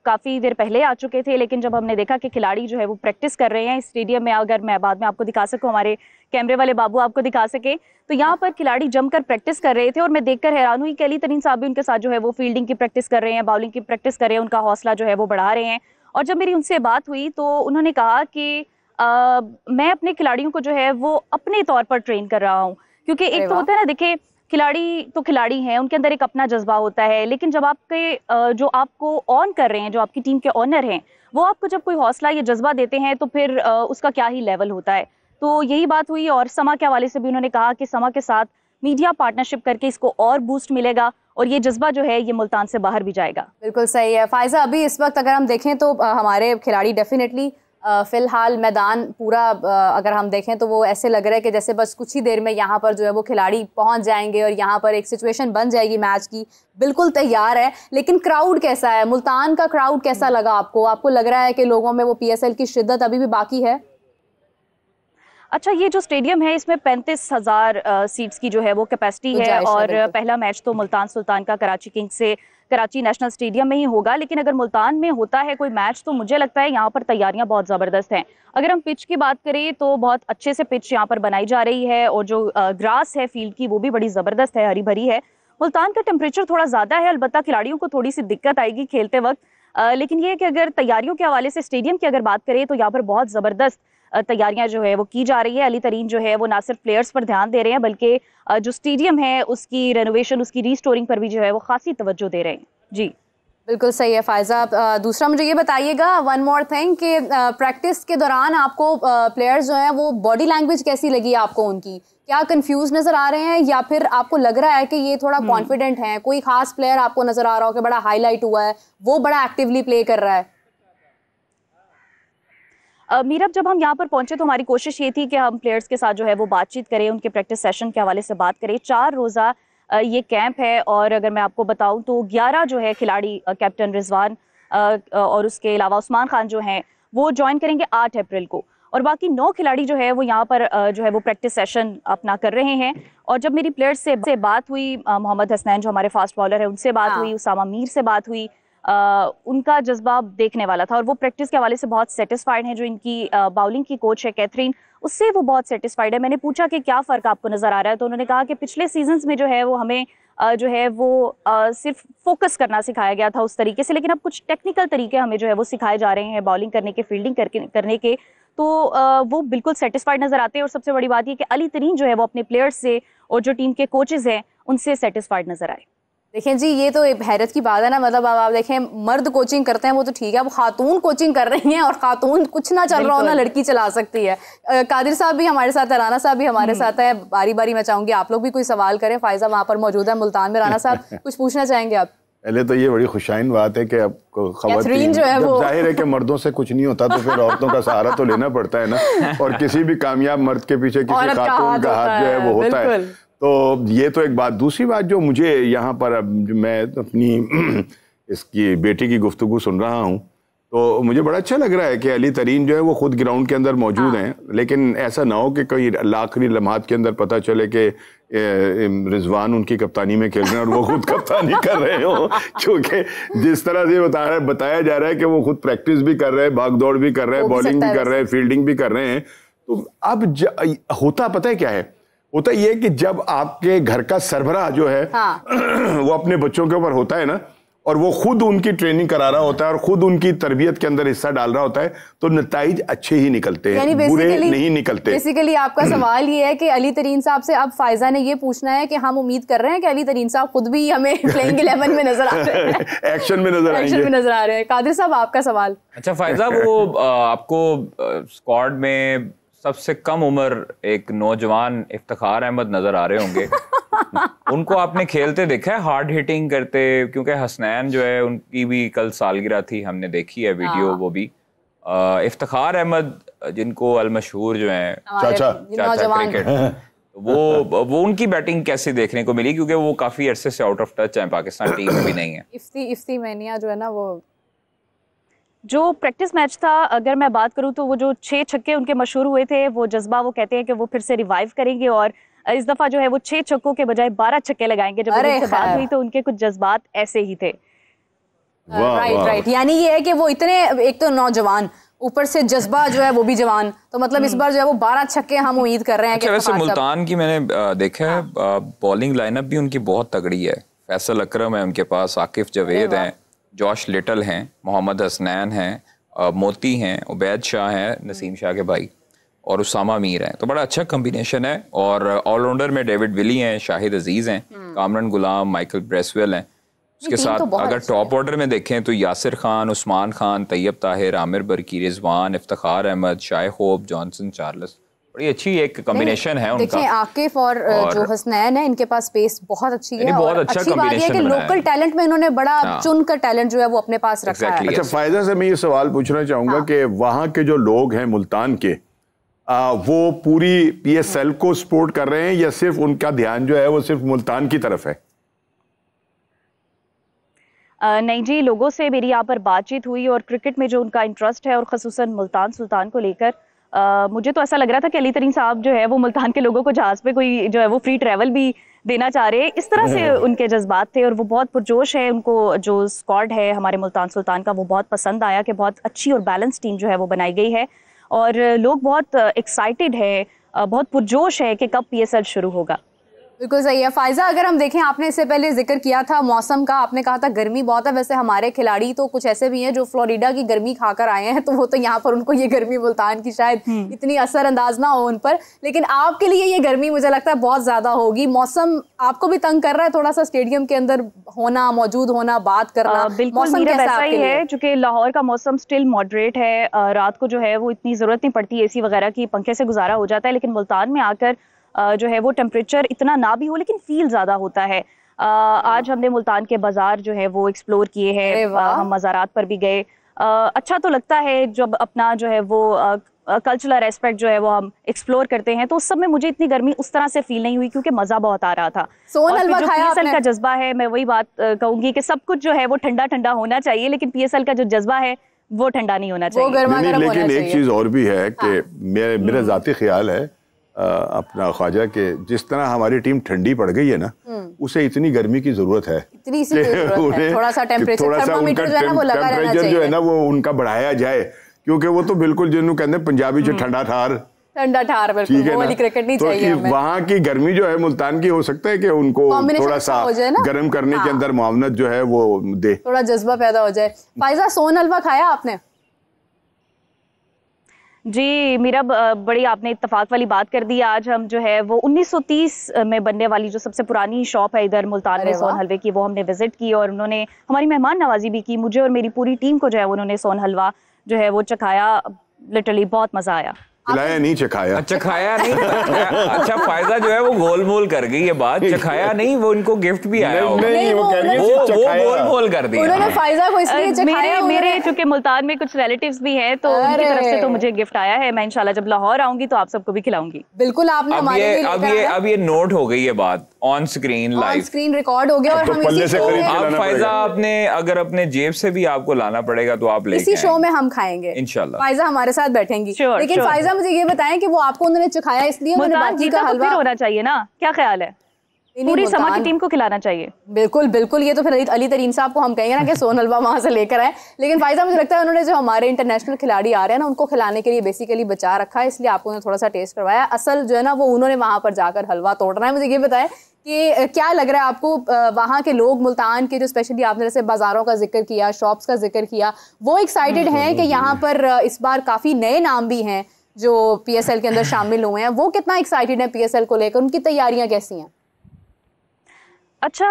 काफ़ी देर पहले आ चुके थे, लेकिन जब हमने देखा कि खिलाड़ी जो है वो प्रैक्टिस कर रहे हैं स्टेडियम में, अगर मैं बाद में आपको दिखा सकूं, हमारे कैमरे वाले बाबू आपको दिखा सके, तो यहाँ पर खिलाड़ी जमकर प्रैक्टिस कर रहे थे और मैं देखकर हैरान हुई कि अली तरीन साहब भी उनके साथ जो है वो फील्डिंग की प्रैक्टिस कर रहे हैं, बाउलिंग की प्रैक्टिस कर रहे हैं, उनका हौसला जो है वो बढ़ा रहे हैं। और जब मेरी उनसे बात हुई तो उन्होंने कहा कि मैं अपने खिलाड़ियों को जो है वो अपने तौर पर ट्रेन कर रहा हूँ, क्योंकि एक तो होता है ना, देखिए खिलाड़ी तो खिलाड़ी हैं, उनके अंदर एक अपना जज्बा होता है, लेकिन जब आपके जो आपको ऑन कर रहे हैं, जो आपकी टीम के ऑनर हैं, वो आपको जब कोई हौसला या जज्बा देते हैं तो फिर उसका क्या ही लेवल होता है। तो यही बात हुई। और समा के हवाले से भी उन्होंने कहा कि समा के साथ मीडिया पार्टनरशिप करके इसको और बूस्ट मिलेगा और ये जज्बा जो है ये मुल्तान से बाहर भी जाएगा। बिल्कुल सही है फायजा। अभी इस वक्त अगर हम देखें तो हमारे खिलाड़ी डेफिनेटली फिलहाल मैदान पूरा अगर हम देखें तो वो ऐसे लग रहा है कि जैसे बस कुछ ही देर में यहाँ पर जो है वो खिलाड़ी पहुँच जाएंगे और यहाँ पर एक सिचुएशन बन जाएगी मैच की, बिल्कुल तैयार है। लेकिन क्राउड कैसा है? मुल्तान का क्राउड कैसा लगा आपको? आपको लग रहा है कि लोगों में वो PSL की शिद्दत अभी भी बाकी है? अच्छा, ये जो स्टेडियम है इसमें 35,000 सीट्स की जो है वो कैपेसिटी है और पहला मैच तो मुल्तान सुल्तान का कराची किंग्स से कराची नेशनल स्टेडियम में ही होगा। लेकिन अगर मुल्तान में होता है कोई मैच तो मुझे लगता है यहाँ पर तैयारियां बहुत ज़बरदस्त हैं। अगर हम पिच की बात करें तो बहुत अच्छे से पिच यहाँ पर बनाई जा रही है और जो ग्रास है फील्ड की वो भी बड़ी ज़बरदस्त है, हरी भरी है। मुल्तान का टेम्परेचर थोड़ा ज़्यादा है, अलबत्ता खिलाड़ियों को थोड़ी सी दिक्कत आएगी खेलते वक्त, लेकिन ये है कि अगर तैयारियों के हवाले से स्टेडियम की अगर बात करें तो यहाँ पर बहुत ज़बरदस्त तैयारियां जो है वो की जा रही है। अली तरीन जो है वो ना सिर्फ प्लेयर्स पर ध्यान दे रहे हैं बल्कि जो स्टेडियम है उसकी रेनोवेशन, उसकी रीस्टोरिंग पर भी जो है वो खासी तवज्जो दे रहे हैं। जी बिल्कुल सही है फायजा। दूसरा मुझे ये बताइएगा, वन मोर थिंग, कि प्रैक्टिस के दौरान आपको प्लेयर्स जो हैं वो बॉडी लैंग्वेज कैसी लगी आपको? उनकी क्या कंफ्यूज नजर आ रहे हैं या फिर आपको लग रहा है कि ये थोड़ा कॉन्फिडेंट हैं? कोई खास प्लेयर आपको नजर आ रहा हो कि बड़ा हाईलाइट हुआ है, वो बड़ा एक्टिवली प्ले कर रहा है? मीरब, जब हम यहाँ पर पहुंचे तो हमारी कोशिश ये थी कि हम प्लेयर्स के साथ जो है वो बातचीत करें, उनके प्रैक्टिस सेशन के हवाले से बात करें। 4 रोज़ा ये कैंप है और अगर मैं आपको बताऊं तो 11 जो है खिलाड़ी, कैप्टन रिजवान और उसके अलावा उस्मान खान जो हैं वो ज्वाइन करेंगे 8 अप्रैल को, और बाकी 9 खिलाड़ी जो है वो यहाँ पर जो है वो प्रैक्टिस सेशन अपना कर रहे हैं। और जब मेरी प्लेयर्स से बात हुई, मोहम्मद हसनैन जो हमारे फास्ट बॉलर है उनसे बात हुई, उसामा मीर से बात हुई, उनका जज्बा देखने वाला था और वो प्रैक्टिस के हवाले से बहुत सेटिस्फाइड हैं। जो इनकी बाउलिंग की कोच है कैथरीन, उससे वो बहुत सेटिस्फाइड है। मैंने पूछा कि क्या फ़र्क आपको नज़र आ रहा है, तो उन्होंने कहा कि पिछले सीजन्स में जो है वो हमें जो है वो सिर्फ फोकस करना सिखाया गया था उस तरीके से, लेकिन अब कुछ टेक्निकल तरीके हमें जो है वो सिखाए जा रहे हैं बॉलिंग करने के, फील्डिंग करने के, तो वो बिल्कुल सेटिस्फाइड नज़र आते हैं। और सबसे बड़ी बात ये कि अली तरीन जो है वो अपने प्लेयर्स से और जो टीम के कोचेज़ हैं उनसे सेटिस्फाइड नज़र आए। देखें जी, ये तो एक हैरत की बात है ना। मतलब अब आप देखें, मर्द कोचिंग करते हैं वो तो ठीक है, वो खातून कोचिंग कर रही हैं और खातून कुछ ना चल रहा हो ना लड़की चला सकती है। कादिर साहब भी हमारे साथ है, राना साहब भी हमारे साथ है। बारी बारी मैं चाहूंगी आप लोग भी कोई सवाल करें। फायजा वहाँ पर मौजूद है मुल्तान में। राना साहब कुछ पूछना चाहेंगे आप? पहले तो ये बड़ी खुशाइन बात है कि आपको खवातीन जो है वो जाहिर है कि मर्दों से कुछ नहीं होता तो फिर औरतों का सहारा तो लेना पड़ता है ना, और किसी भी कामयाब मर्द के पीछे किसी खातून का हाथ जो है वो होता है। तो ये तो एक बात। दूसरी बात जो मुझे यहाँ पर, अब मैं अपनी इसकी बेटी की गुफ्तगू सुन रहा हूँ तो मुझे बड़ा अच्छा लग रहा है कि अली तरीन जो है वो खुद ग्राउंड के अंदर मौजूद हैं, लेकिन ऐसा ना हो कि कोई आखिरी लम्हात के अंदर पता चले कि रिजवान उनकी कप्तानी में खेल रहे हैं और वो खुद कप्तानी कर रहे हो, क्योंकि जिस तरह से बताया जा रहा है कि वो खुद प्रैक्टिस भी कर रहे हैं, भाग दौड़ भी कर रहे हैं, बॉलिंग भी कर रहे हैं, फील्डिंग भी कर रहे हैं। तो अब होता पता है क्या है, होता ये कि जब आपके घर का सरबराह जो है वो अपने बच्चों के ऊपर होता है ना, और वो खुद उनकी ट्रेनिंग करा रहा होता है और खुद उनकी तरबियत के अंदर हिस्सा डाल रहा होता है, तो नताइज अच्छे ही निकलते हैं, बुरे नहीं निकलते। बेसिकली आपका सवाल ये है कि अली तरीन साहब से अब फायजा ने ये पूछना है कि हम उम्मीद कर रहे हैं कि अली तरीन साहब खुद भी हमें प्लेइंग 11 में नजर आ रहे हैं, एक्शन में नजर आ रहे हैं। कादिर साहब आपका सवाल। अच्छा फायजा, वो आपको स्क्वाड में सबसे कम उम्र एक नौजवान इफ्तिखार अहमद नजर आ रहे होंगे, उनको आपने खेलते देखा है हार्ड हिटिंग करते? क्योंकि हसनैन जो है उनकी भी कल सालगिरह थी, हमने देखी है वीडियो वो भी। इफ्तिखार अहमद जिनको अलमशहूर जो है चाचा क्रिकेट, वो उनकी बैटिंग कैसे देखने को मिली? क्योंकि वो काफी अरसे से आउट ऑफ टच है, पाकिस्तान टीम में भी नहीं है। इफ्ती मैनिया जो है ना वो जो प्रैक्टिस मैच था, अगर मैं बात करूं तो वो जो 6 छक्के उनके मशहूर हुए थे, वो जज्बा वो कहते हैं कि वो फिर से रिवाइव करेंगे और इस दफा जो है वो 6 छक्कों के बजाय 12 छक्के लगाएंगे। जब उनसे बात हुई तो उनके कुछ जज्बात ऐसे ही थे। राइट राइट, यानी ये है कि वो इतने, एक तो नौजवान, ऊपर से जज्बा जो है वो भी जवान, तो मतलब इस बार जो है वो 12 छक्के हम उम्मीद कर रहे हैं। अच्छा, वैसे मुल्तान की मैंने देखा है बॉलिंग लाइनअप भी उनकी बहुत तगड़ी है। फैसल अकरम है उनके पास, आकिफ जावेद हैं, जॉश लिटल हैं, मोहम्मद हसनैन हैं, मोती हैं, उबैद शाह हैं, नसीम शाह के भाई, और उसामा मीर हैं। तो बड़ा अच्छा कम्बिनेशन है। और ऑलराउंडर में डेविड विली हैं, शाहिद अजीज हैं, कामरन गुलाम, माइकल ब्रेसवेल हैं। उसके साथ अगर टॉप ऑर्डर में देखें तो Yasir Khan, Usman Khan, Tayyab Tahir, Aamir Barki, Rizwan, Iftikhar Ahmed, Shai Hope, Johnson Charles, बड़ी अच्छी एक कॉम्बिनेशन है उनका। देखिए आकिफ और जो हसनैन है, इनके पास स्पेस बहुत अच्छी है, बहुत और अच्छा अच्छी बात है कि लोकल टैलेंट में इन्होंने बड़ा चुनकर टैलेंट जो है वो अपने पास रखा है। अच्छा, फायदा से मैं ये सवाल पूछना चाहूंगा कि वहाँ के जो लोग हैं मुल्तान के, वो पूरी PSL को सपोर्ट कर रहे हैं या सिर्फ उनका ध्यान जो है वो सिर्फ मुल्तान की तरफ है? नहीं जी, लोगों से मेरी यहाँ पर बातचीत हुई और क्रिकेट में जो उनका इंटरेस्ट है और ख़ुसूसन मुल्तान सुल्तान को लेकर, मुझे तो ऐसा लग रहा था कि अली तरीन साहब जो है वो मुल्तान के लोगों को जहाज़ पे कोई जो है वो फ्री ट्रैवल भी देना चाह रहे हैं। इस तरह से उनके जज्बात थे और वो बहुत पुरजोश है। उनको जो स्क्वाड है हमारे मुल्तान सुल्तान का वो बहुत पसंद आया कि बहुत अच्छी और बैलेंस टीम जो है वो बनाई गई है और लोग बहुत एक्साइटेड है, बहुत पुरजोश है कि कब PSL शुरू होगा। बिल्कुल सही है। फायजा, अगर हम देखें, आपने इससे पहले जिक्र किया था मौसम का, आपने कहा था गर्मी बहुत है। वैसे हमारे खिलाड़ी तो कुछ ऐसे भी हैं जो फ्लोरिडा की गर्मी खाकर आए हैं, तो वो तो यहाँ पर उनको ये गर्मी मुल्तान की शायद इतनी असरअंदाज ना हो उन पर, लेकिन आपके लिए ये गर्मी मुझे लगता है बहुत ज्यादा होगी। मौसम आपको भी तंग कर रहा है थोड़ा सा, स्टेडियम के अंदर होना, मौजूद होना, बात करना? बिल्कुल वैसा ही है, चूंकि लाहौर का मौसम स्टिल मॉडरेट है, रात को जो है वो इतनी जरूरत नहीं पड़ती AC वगैरह की, पंखे से गुजारा हो जाता है। लेकिन मुल्तान में आकर जो है वो टेम्परेचर इतना ना भी हो लेकिन फील ज़्यादा होता है। आज हमने मुल्तान के बाजार जो है वो एक्सप्लोर किए हैं, हम मज़ारात पर भी गए। अच्छा तो लगता है जब अपना जो है वो कल्चरल एस्पेक्ट जो है वो हम एक्सप्लोर करते हैं, तो उस समय मुझे इतनी गर्मी उस तरह से फील नहीं हुई क्योंकि मज़ा बहुत आ रहा था। सोन हलवा खाया PSL का जज्बा है, मैं वही बात कहूँगी कि सब कुछ जो है वो ठंडा ठंडा होना चाहिए, लेकिन PSL का जो जज्बा है वो ठंडा नहीं होना चाहिए। लेकिन एक चीज़ और भी है कि मेरा ज़ाती ख्याल है अपना ख्वाजा के, जिस तरह हमारी टीम ठंडी पड़ गई है ना, उसे इतनी गर्मी की जरूरत है, इतनी सी जरूरत है, थोड़ा सा टेम्परेचर थर्मामीटर जो है ना वो लगा रहना चाहिए, जो है ना वो उनका बढ़ाया जाए, क्योंकि वो तो बिल्कुल जिन्होंने कहते हैं पंजाबी से ठंडा ठार, बिल्कुल वो वाली क्रिकेट नहीं चाहिए हमें। वहाँ की गर्मी जो है मुल्तान की, हो सकता है कि उनको थोड़ा सा गर्म करने के अंदर मुआवनत जो है वो दे, थोड़ा जज्बा पैदा हो जाए। फायजा, सोन हलवा खाया आपने? जी मीरा, बड़ी आपने इत्तेफाक वाली बात कर दी। आज हम जो है वो 1930 में बनने वाली जो सबसे पुरानी शॉप है इधर मुल्तान में सोन हलवे की, वो हमने विजिट की और उन्होंने हमारी मेहमान नवाजी भी की। मुझे और मेरी पूरी टीम को जो है उन्होंने सोन हलवा जो है वो चखाया, लिटरली बहुत मजा आया। खिलाया नहीं, चखाया। चखाया नहीं। अच्छा, फायदा जो है वो गोल मोल कर गई ये बात, चखाया नहीं, वो इनको गिफ्ट भी आया होगा। नहीं, वो कह रही है वो गोल मोल कर दिया उन्होंने फायदा को इसलिए चखाया। मेरे चूंकि मुल्तान में कुछ रिलेटिव्स भी हैं तो उनकी तरफ से तो मुझे गिफ्ट आया है। मैं इंशाल्लाह जब लाहौर आऊंगी तो आप सबको भी खिलाऊंगी। बिल्कुल, आपने अब ये नोट हो गई है बात, on screen live, screen record हो गया। और हम इसी शो में, आप फायजा आपने अगर अपने जेब से भी आपको लाना पड़ेगा तो आप लेके इसी शो में हम खाएंगे इंशाल्लाह। फायजा हमारे साथ बैठेंगी। लेकिन फायजा मुझे ये बताएं कि वो आपको उन्होंने चखाया इसलिए बाकी का हलवा होना चाहिए ना, क्या ख्याल है? पूरी समा की टीम को खिलाना चाहिए। बिल्कुल बिल्कुल, ये तो फिर अली तरीन साहब को हम कहेंगे ना कि सोन हलवा वहां से लेकर आए। लेकिन फायजा, मुझे लगता है उन्होंने जो हमारे इंटरनेशनल खिलाड़ी आ रहे हैं ना उनको खिलाने के लिए बेसिकली बचा रखा है, इसलिए आपको थोड़ा सा टेस्ट करवाया। असल जो है ना वो उन्होंने वहां पर जाकर हलवा तोड़ना है। मुझे ये बताएं कि क्या लग रहा है आपको, वहाँ के लोग मुल्तान के जो स्पेशली आपने जैसे बाजारों का जिक्र किया, शॉप्स का जिक्र किया, वो एक्साइटेड हैं कि यहाँ पर इस बार काफ़ी नए नाम भी हैं जो PSL के अंदर शामिल हुए हैं, वो कितना एक्साइटेड हैं PSL को लेकर, उनकी तैयारियां कैसी हैं? अच्छा,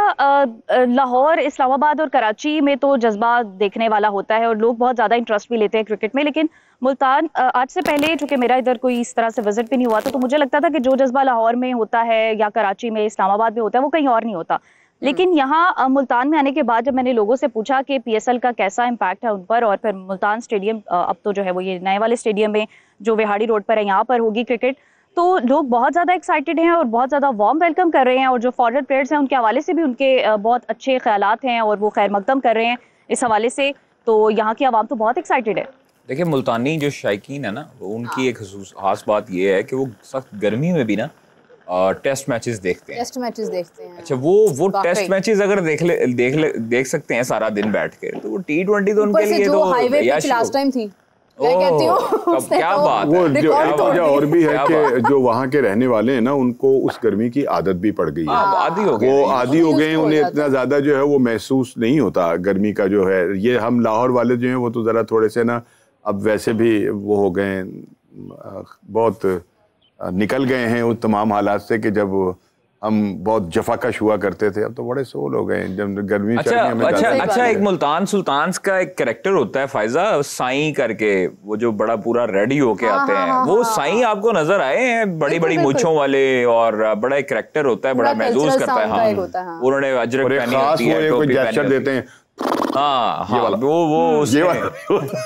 लाहौर, इस्लामाबाद और कराची में तो जज्बा देखने वाला होता है और लोग बहुत ज़्यादा इंटरेस्ट भी लेते हैं क्रिकेट में। लेकिन मुल्तान, आज से पहले चूँकि मेरा इधर कोई इस तरह से विजिट भी नहीं हुआ था, तो मुझे लगता था कि जो जज्बा लाहौर में होता है या कराची में, इस्लामाबाद में होता है, वो कहीं और नहीं होता। लेकिन यहाँ मुल्तान में आने के बाद जब मैंने लोगों से पूछा कि PSL का कैसा इम्पैक्ट है उन पर, और फिर मुल्तान स्टेडियम अब तो जो है वो ये नए वाले स्टेडियम में जो विहाड़ी रोड पर है यहाँ पर होगी क्रिकेट, तो लोग बहुत ज़्यादा एक्साइटेड हैं और बहुत ज़्यादा वार्म वेलकम कर रहे हैं। और जो फॉरवर्ड प्लेयर्स हैं उनके हवाले से भी उनके बहुत अच्छे ख्यालात हैं और वो खैर मकदम कर रहे हैं इस हवाले से। तो यहाँ की आवाम तो बहुत एक्साइटेड है। देखिए मुल्तानी जो शायकीन है ना, उनकी एक खास बात ये है कि वो सख्त गर्मी में भी ना टेस्ट मैचेस देखते हैं। टेस्ट मैचेस देखते हैं। अच्छा, वो टेस्ट मैचेस अगर देख सकते हैं सारा दिन बैठ के, तो वो T20 तो उनके लिए तो हाईवे पे लास्ट टाइम थी। क्या बात वो जो और भी है कि जो वहाँ के रहने वाले हैं ना, उनको उस गर्मी की आदत भी पड़ गई है। आदी हो गए, वो आदी हो गए, उन्हें इतना ज्यादा जो है वो महसूस नहीं होता गर्मी का जो है। ये हम लाहौर वाले जो हैं वो तो जरा थोड़े से ना अब वैसे भी वो हो गए, बहुत निकल गए हैं उन तमाम हालात से कि जब हम बहुत जफाकश हुआ करते थे। अब तो बड़े सोल हो गए जब गर्मी। अच्छा, एक मुल्तान सुल्तान्स का एक कैरेक्टर होता है फायजा, साईं करके, वो जो बड़ा पूरा रेडी होके आते हैं, वो साईं आपको नजर आए हैं, बड़ी बड़ी मूंछों वाले, और बड़ा एक कैरेक्टर होता है, बड़ा महसूस करता है। हाँ, उन्होंने अजरक पहनी होती है, टोपी पहनी देते हैं। हाँ, वो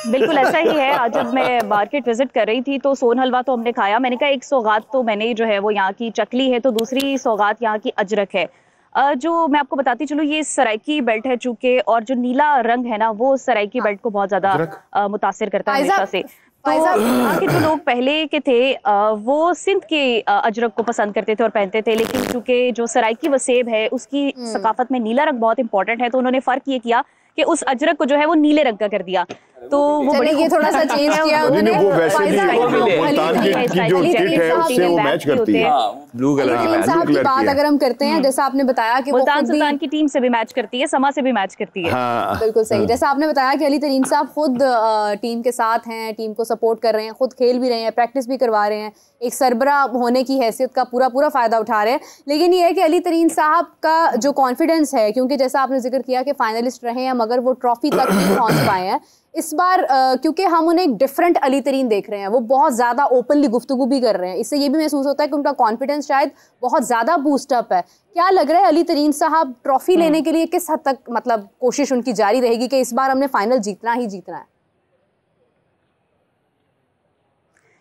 बिल्कुल ऐसा ही है। आज जब मैं मार्केट विजिट कर रही थी तो सोन हलवा तो हमने खाया। मैंने कहा एक सौगात तो मैंने जो है वो यहाँ की चकली है, तो दूसरी सौगात यहाँ की अजरक है। जो मैं आपको बताती चलूँ, ये सराइकी बेल्ट है चूंकि, और जो नीला रंग है ना वो सराइकी बेल्ट को बहुत ज्यादा मुतासिर करता है हमेशा से। तो यहाँ के जो लोग पहले के थे वो सिंध के अजरक को पसंद करते थे और पहनते थे, लेकिन चूंकि जो सराइकी वसेब है उसकी सकाफत में नीला रंग बहुत इंपॉर्टेंट है, तो उन्होंने फर्क ये किया कि उस अजरक को जो है वो नीले रंग का कर दिया। तो वो बड़े ये थोड़ा सा चेंज किया उन्होंने। वो वैसे भी मुल्तान की जो किट है उससे वो मैच करती है, ब्लू कलर की बात अगर हम करते हैं, जैसा आपने बताया कि मुल्तान सुल्तान की टीम से भी मैच करती है, समा से भी मैच करती है। बिल्कुल सही। जैसा आपने बताया कि अली तरीन साहब खुद टीम के साथ हैं, टीम को सपोर्ट कर रहे हैं, खुद खेल भी रहे हैं, प्रैक्टिस भी करवा रहे हैं, एक सरबरा होने की हैसियत का पूरा फायदा उठा रहे हैं। लेकिन ये है कि अली तरीन साहब का जो कॉन्फिडेंस है, क्योंकि जैसा आपने जिक्र किया कि फाइनलिस्ट रहे हैं मगर वो ट्रॉफी तक नहीं पहुंच पाए हैं इस बार, क्योंकि हम उन्हें एक डिफरेंट अली तरीन देख रहे हैं, वो बहुत ज़्यादा ओपनली गुफ्तगू भी कर रहे हैं। इससे ये भी महसूस होता है कि उनका कॉन्फिडेंस शायद बहुत ज़्यादा बूस्टअप है। क्या लग रहा है अली तरीन साहब ट्रॉफी लेने के लिए किस हद तक मतलब कोशिश उनकी जारी रहेगी कि इस बार हमने फाइनल जीतना ही जीतना है?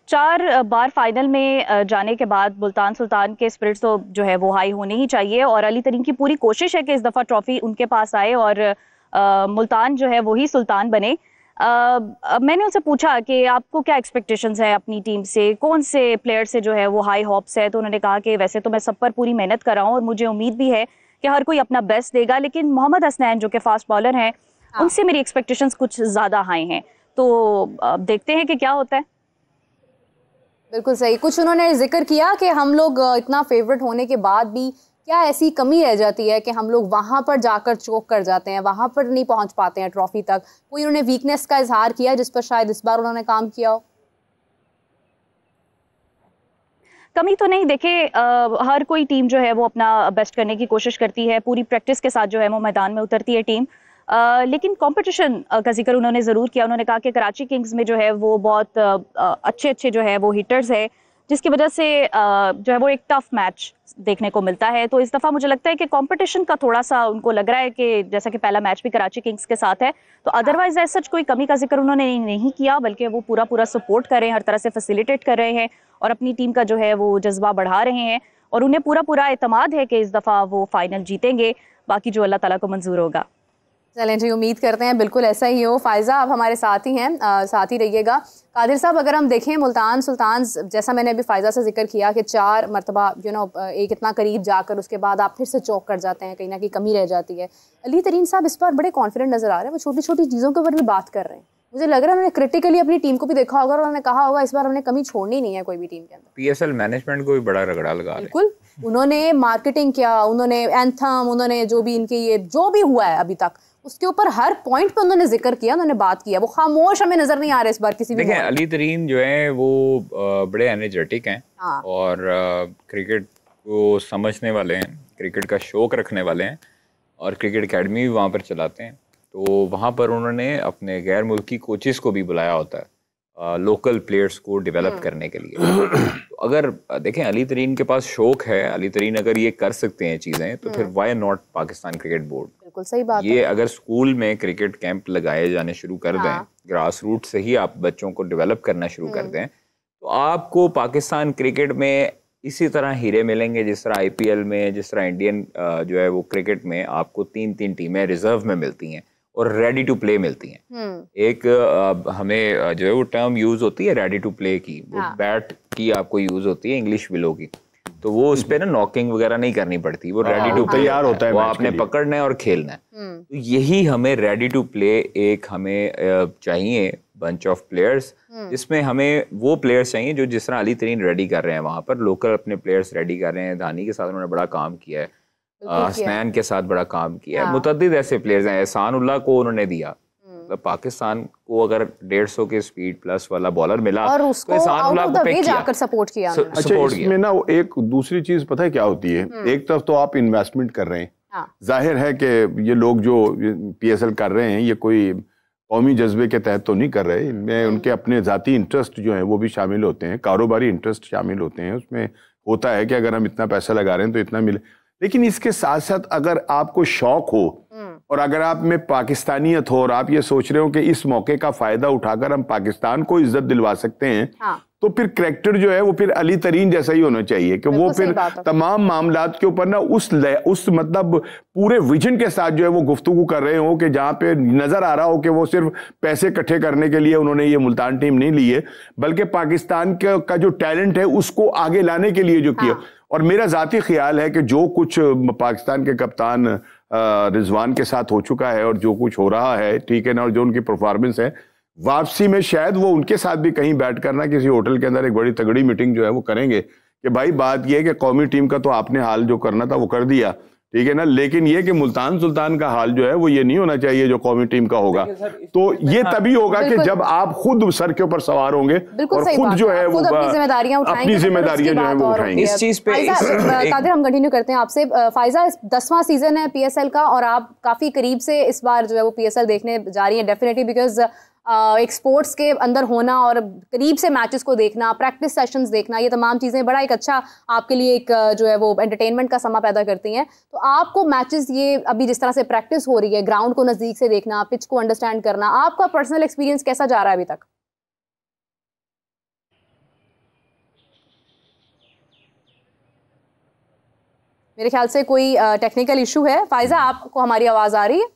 4 बार फाइनल में जाने के बाद मुल्तान सुल्तान के स्पिरिट्स तो जो है वो हाई होने ही चाहिए, और अली तरीन की पूरी कोशिश है कि इस दफ़ा ट्रॉफी उनके पास आए और मुल्तान जो है वही सुल्तान बने। मैंने उनसे पूछा कि आपको क्या एक्सपेक्टेशंस है अपनी टीम से, कौन से प्लेयर से जो है वो हाई होप्स है, तो उन्होंने कहा कि वैसे तो मैं सब पर पूरी मेहनत कर रहा हूँ और मुझे उम्मीद भी है कि हर कोई अपना बेस्ट देगा, लेकिन मोहम्मद हसनैन जो कि फास्ट बॉलर हैं उनसे मेरी एक्सपेक्टेशंस कुछ ज़्यादा हाई हैं, तो देखते हैं कि क्या होता है। बिल्कुल सही। कुछ उन्होंने जिक्र किया कि हम लोग इतना फेवरेट होने के बाद भी क्या ऐसी कमी रह जाती है कि हम लोग वहाँ पर जाकर चोक कर जाते हैं, वहाँ पर नहीं पहुँच पाते हैं ट्रॉफी तक। कोई उन्होंने वीकनेस का इजहार किया जिस पर शायद इस बार उन्होंने काम किया हो? कमी तो नहीं, देखे हर कोई टीम जो है वो अपना बेस्ट करने की कोशिश करती है, पूरी प्रैक्टिस के साथ जो है वो मैदान में उतरती है टीम। लेकिन कंपटीशन का जिक्र उन्होंने ज़रूर किया। उन्होंने कहा कि कराची किंग्स में जो है वो बहुत अच्छे जो है वो हिटर्स है, जिसकी वजह से जो है वो एक टफ मैच देखने को मिलता है। तो इस दफ़ा मुझे लगता है कि कंपटीशन का थोड़ा सा उनको लग रहा है कि जैसा कि पहला मैच भी कराची किंग्स के साथ है, तो अदरवाइज ऐसा कोई कमी का जिक्र उन्होंने नहीं किया, बल्कि वो पूरा सपोर्ट कर रहे हैं, हर तरह से फैसिलिटेट कर रहे हैं और अपनी टीम का जो है वो जज्बा बढ़ा रहे हैं, और उन्हें पूरा एतमाद है कि इस दफ़ा वो फाइनल जीतेंगे, बाकी जो अल्लाह ताला को मंजूर होगा। चलें जी, उम्मीद करते हैं बिल्कुल ऐसा ही हो। फायजा आप हमारे साथ ही हैं, साथ ही रहिएगा। कादिर साहब, अगर हम देखें मुल्तान सुल्तान, जैसा मैंने अभी फायजा से जिक्र किया कि 4 मरतबा एक इतना करीब जाकर उसके बाद आप फिर से चौक कर जाते हैं, कहीं ना कहीं कमी रह जाती है। अली तरीन साहब इस बार बड़े कॉन्फिडेंट नजर आ रहे हैं, वो छोटी छोटी चीज़ों के ऊपर भी बात कर रहे हैं। मुझे लग रहा है उन्होंने क्रिटिकली अपनी टीम को भी देखा होगा और उन्होंने कहा होगा इस बार हमने कमी छोड़नी नहीं है कोई भी टीम के अंदर। पीएसएल मैनेजमेंट को भी बड़ा रगड़ा लगा रहे। बिल्कुल, उन्होंने मार्केटिंग किया, उन्होंने एंथम, उन्होंने जो भी इनके ये जो भी हुआ है अभी तक उसके ऊपर हर पॉइंट पे उन्होंने जिक्र किया, उन्होंने बात किया। वो खामोश हमें नजर नहीं आ रहे इस बार किसी भी। देखें, अली तरीन जो है वो बड़े एनर्जेटिक हैं और क्रिकेट को समझने वाले हैं, क्रिकेट का शौक रखने वाले हैं और क्रिकेट एकेडमी भी वहाँ पर चलाते हैं। तो वहाँ पर उन्होंने अपने गैर मुल्की कोचेस को भी बुलाया होता है लोकल प्लेयर्स को डेवलप करने के लिए। तो अगर देखें अली तरीन के पास शौक है, अली तरीन अगर ये कर सकते हैं चीज़ें, तो फिर why not Pakistan cricket board. बिल्कुल सही बात ये अगर स्कूल में क्रिकेट कैंप लगाए जाने शुरू कर दें, ग्रास रूट से ही आप बच्चों को डेवलप करना शुरू कर दें, तो आपको पाकिस्तान क्रिकेट में इसी तरह हीरे मिलेंगे जिस तरह आईपीएल में, जिस तरह इंडियन जो है वो क्रिकेट में आपको 3-3 टीमें रिजर्व में मिलती हैं। और रेडी टू प्ले मिलती हैं। एक हमें जो है वो टर्म यूज होती है रेडी टू प्ले की, वो बैट की आपको यूज होती है इंग्लिश विलो की, तो वो उस पे ना नॉकिंग वगैरह नहीं करनी पड़ती, वो रेडी टू तैयार होता है, वो आपने पकड़ना है और खेलना है। तो यही हमें रेडी टू प्ले एक हमें चाहिए बंच ऑफ प्लेयर्स, जिसमें हमें वो प्लेयर्स चाहिए जो जिस तरह अली तरीन रेडी कर रहे हैं, वहाँ पर लोकल अपने प्लेयर्स रेडी कर रहे हैं। धानी के साथ उन्होंने बड़ा काम किया है, हसनैन के साथ बड़ा काम किया है, मुतअद्दिद ऐसे प्लेयर्स हैं। एहसान उल्लाह को उन्होंने दिया, मतलब पाकिस्तान को अगर 150 के स्पीड प्लस वाला बॉलर मिला और उसको आउट ऑफ द वे जाकर सपोर्ट किया। अच्छा, इसमें ना एक दूसरी चीज पता है क्या होती है, एक तरफ तो आप इन्वेस्टमेंट कर रहे हैं, जाहिर है कि ये लोग जो PSL कर रहे हैं ये कोई कौमी जज्बे के तहत तो नहीं कर रहे, इनमें उनके अपने ज़ाती इंटरेस्ट जो हैं वो भी शामिल होते हैं, कारोबारी इंटरेस्ट शामिल होते हैं। उसमें होता है कि अगर हम इतना पैसा लगा रहे हैं तो इतना मिले, लेकिन इसके साथ साथ अगर आपको शौक हो और अगर आप में पाकिस्तानियत हो और आप ये सोच रहे हो कि इस मौके का फ़ायदा उठाकर हम पाकिस्तान को इज्जत दिलवा सकते हैं, तो फिर करैक्टर जो है वो फिर अली तरीन जैसा ही होना चाहिए कि वो फिर तमाम मामलात के ऊपर ना उस मतलब पूरे विजन के साथ जो है वो गुफ्तगू कर रहे हो कि जहाँ पे नजर आ रहा हो कि वो सिर्फ पैसे इकट्ठे करने के लिए उन्होंने ये मुल्तान टीम नहीं ली है, बल्कि पाकिस्तान का जो टैलेंट है उसको आगे लाने के लिए जो किया। और मेरा जाती ख्याल है कि जो कुछ पाकिस्तान के कप्तान रिजवान के साथ हो चुका है और जो कुछ हो रहा है, ठीक है ना, और जो उनकी परफॉर्मेंस है, वापसी में शायद वो उनके साथ भी कहीं बैठ करना किसी होटल के अंदर एक बड़ी तगड़ी मीटिंग जो है वो करेंगे कि भाई बात ये है कि कौमी टीम का तो आपने हाल जो करना था वो कर दिया, ठीक है ना, लेकिन ये कि मुल्तान सुल्तान का हाल जो है वो ये नहीं होना चाहिए जो कौमी टीम का होगा। तो ये तभी होगा कि जब आप खुद सर के ऊपर सवार होंगे और खुद जो है वो अपनी जिम्मेदारियां जो है वो उठाएंगे। इस चीज पे कादिर हम कंटिन्यू करते हैं आपसे। फाइजा, 10वां सीजन है PSL का और आप काफी करीब से इस बार जो है वो PSL देखने जा रही है डेफिनेटली, बिकॉज एक स्पोर्ट्स के अंदर होना और करीब से मैचेस को देखना, प्रैक्टिस सेशंस देखना, ये तमाम चीज़ें बड़ा एक अच्छा आपके लिए एक जो है वो एंटरटेनमेंट का समा पैदा करती हैं। तो आपको मैचेस ये अभी जिस तरह से प्रैक्टिस हो रही है, ग्राउंड को नज़दीक से देखना, पिच को अंडरस्टैंड करना, आपका पर्सनल एक्सपीरियंस कैसा जा रहा है अभी तक? मेरे ख्याल से कोई टेक्निकल इशू है। फाइजा, आपको हमारी आवाज़ आ रही है?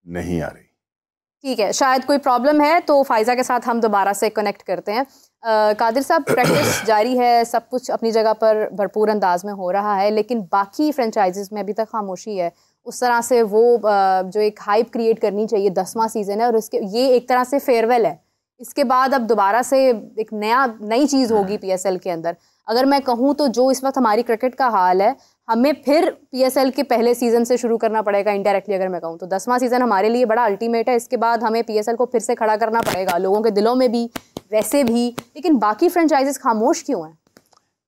नहीं आ रही। ठीक है, शायद कोई प्रॉब्लम है, तो फाइजा के साथ हम दोबारा से कनेक्ट करते हैं। कादिर साहब, प्रैक्टिस जारी है, सब कुछ अपनी जगह पर भरपूर अंदाज में हो रहा है, लेकिन बाकी फ्रेंचाइजीज में अभी तक खामोशी है। उस तरह से वो जो एक हाइप क्रिएट करनी चाहिए, 10वां सीज़न है और इसके ये एक तरह से फेयरवेल है। इसके बाद अब दोबारा से एक नई चीज़ होगी PSL के अंदर। अगर मैं कहूँ तो जो इस वक्त हमारी क्रिकेट का हाल है, हमें फिर PSL के पहले सीज़न से शुरू करना पड़ेगा इनडायरेक्टली। अगर मैं कहूँ तो 10वां सीज़न हमारे लिए बड़ा अल्टीमेट है। इसके बाद हमें PSL को फिर से खड़ा करना पड़ेगा, लोगों के दिलों में भी, वैसे भी। लेकिन बाकी फ्रेंचाइजीज खामोश क्यों हैं?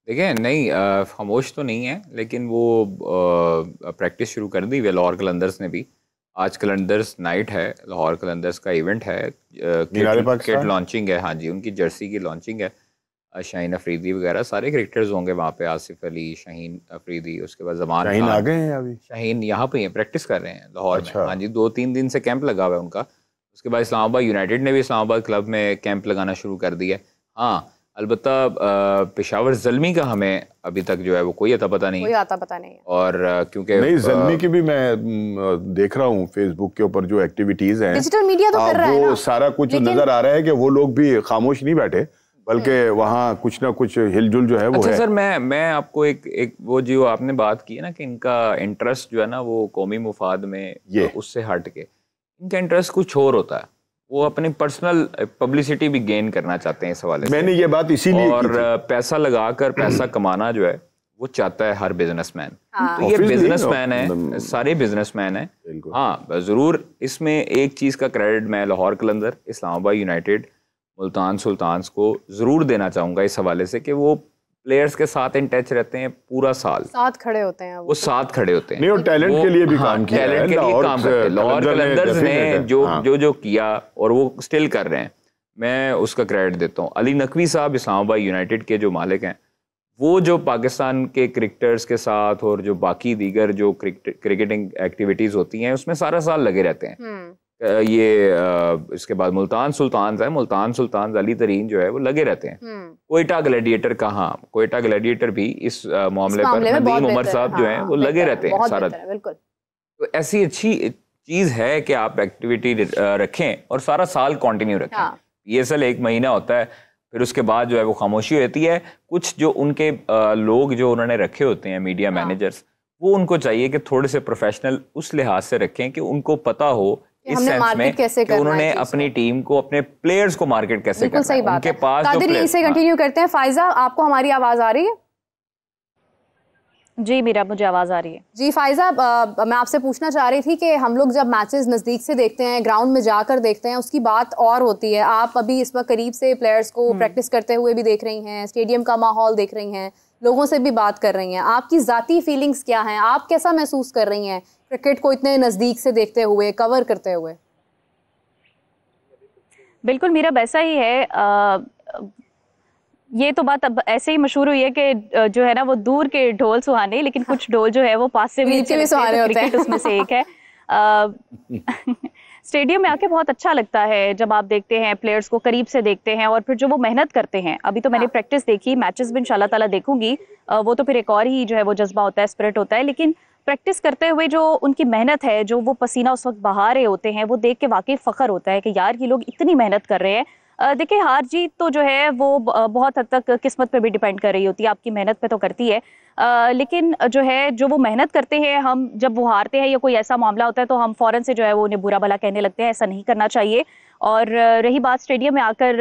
देखिए, नहीं खामोश तो नहीं है, लेकिन वो प्रैक्टिस शुरू कर दी लाहौर कलंदर्स ने भी। आज कलंदर्स नाइट है, लाहौर कलंदर्स का इवेंट है, किट लॉन्चिंग है। हाँ जी, उनकी जर्सी की लॉन्चिंग है। शाहीन अफरीदी वगैरह सारे क्रिकेटर्स होंगे वहाँ पे, आसिफ अली, शाहीन अफरीदी, उसके बाद जमान शाहीन आ गए हैं अभी? शाहीन यहाँ पे हैं, प्रैक्टिस कर रहे हैं लाहौर में। हाँ जी, 2-3 दिन से कैंप लगा हुआ है उनका। उसके बाद इस्लामाबाद यूनाइटेड ने भी इस्लामाबाद क्लब में कैंप लगाना शुरू कर दिया है। हाँ, अलबत्ता पेशावर ज़ल्मी का हमें अभी तक जो है वो कोई अता पता नहीं है। और क्योंकि नहीं, ज़ल्मी की भी मैं देख रहा हूँ फेसबुक के ऊपर जो एक्टिविटीज़ हैं, डिजिटल मीडिया तो कर रहा है ना, वो सारा कुछ नज़र आ रहा है कि वो लोग भी खामोश नहीं बैठे, बल्कि वहाँ कुछ ना कुछ हिलजुल जो है वो अच्छा है। सर, मैं आपको एक वो जो आपने बात की है ना कि इनका इंटरेस्ट जो है ना वो कौमी मुफाद में, उससे हट के इनका इंटरेस्ट कुछ और होता है। वो अपनी पर्सनल पब्लिसिटी भी गेन करना चाहते हैं इस हवाले से। मैंने ये बात इसीलिए और पैसा लगाकर पैसा कमाना जो है वो चाहता है हर बिजनेसमैन। तो ये बिजनेसमैन है, सारे बिजनेसमैन है। हाँ, जरूर इसमें एक चीज का क्रेडिट मैं लाहौर कलंदर, इस्लामाबाद यूनाइटेड, मुल्तान सुल्तान्स को जरूर देना चाहूंगा इस हवाले से कि वो प्लेयर्स के साथ इन टच रहते हैं, पूरा साल साथ खड़े होते हैं, वो साथ खड़े होते हैं। नहीं, और टैलेंट के लिए भी काम किया है, टैलेंट के लिए काम करते हैं। लाहौर कलंदर्स ने जो किया और वो स्टिल कर रहे हैं, मैं उसका क्रेडिट देता हूँ। अली नकवी साहब इस्लामाबाद यूनाइटेड के जो मालिक हैं, वो जो पाकिस्तान के क्रिकेटर्स के साथ और जो बाकी दीगर जो क्रिकेटिंग एक्टिविटीज होती हैं उसमें सारा साल लगे रहते हैं। इसके बाद मुल्तान सुल्तान्स है, मुल्तान सुल्तान्स अली तरीन जो है वो लगे रहते हैं। कोयटा ग्लैडिएटर कहाँ, कोयटा ग्लैडिएटर भी इस मामले पर नदीम उमर साहब जो हैं वो लगे रहते हैं सारा। तो ऐसी अच्छी चीज़ है कि आप एक्टिविटी रखें और सारा साल कंटिन्यू रखें। PSL 1 महीना होता है, फिर उसके बाद जो है वो खामोशी होती है। कुछ जो उनके लोग जो उन्होंने रखे होते हैं मीडिया मैनेजर्स, वो उनको चाहिए कि थोड़े से प्रोफेशनल उस लिहाज से रखें कि उनको पता हो इस सेंस में कि उन्होंने अपनी टीम को, अपने प्लेयर्स को मार्केट कैसे करना है। उनके पास कादिर इसे कंटिन्यू करते हैं। फायजा, आपको हमारी आवाज आ रही है? जी मीरा, मुझे आवाज़ आ रही है। जी फायजा, मैं आपसे पूछना चाह रही थी कि हम लोग जब मैचेस नज़दीक से देखते हैं, ग्राउंड में जाकर देखते हैं, उसकी बात और होती है। आप अभी इस वक्त करीब से प्लेयर्स को प्रैक्टिस करते हुए भी देख रही हैं, स्टेडियम का माहौल देख रही हैं, लोगों से भी बात कर रही हैं। आपकी ज़ाती फीलिंग्स क्या हैं? आप कैसा महसूस कर रही हैं क्रिकेट को इतने नज़दीक से देखते हुए, कवर करते हुए? बिल्कुल मीरा, वैसा ही है। ये तो बात अब ऐसे ही मशहूर हुई है कि जो है ना वो दूर के ढोल सुहाने, लेकिन कुछ ढोल जो है वो पास से भी सुहाने होते हैं। उसमें से एक है। स्टेडियम में आके बहुत अच्छा लगता है जब आप देखते हैं प्लेयर्स को करीब से देखते हैं और फिर जो वो मेहनत करते हैं। अभी तो मैंने प्रैक्टिस देखी, मैचेस भी इंशाल्लाह ताला देखूंगी, वो तो फिर एक और ही जो है वो जज्बा होता है, स्पिरिट होता है। लेकिन प्रैक्टिस करते हुए जो उनकी मेहनत है, जो वो पसीना उस वक्त बहा रहे होते हैं, वो देख के वाकई फख्र होता है कि यार ये लोग इतनी मेहनत कर रहे हैं। देखिए हार जीत तो जो है वो बहुत हद तक किस्मत पे भी डिपेंड कर रही होती है, आपकी मेहनत पे तो करती है। लेकिन जो है जो वो मेहनत करते हैं, हम जब वो हारते हैं या कोई ऐसा मामला होता है तो हम फौरन से जो है वो उन्हें बुरा भला कहने लगते हैं। ऐसा नहीं करना चाहिए। और रही बात स्टेडियम में आकर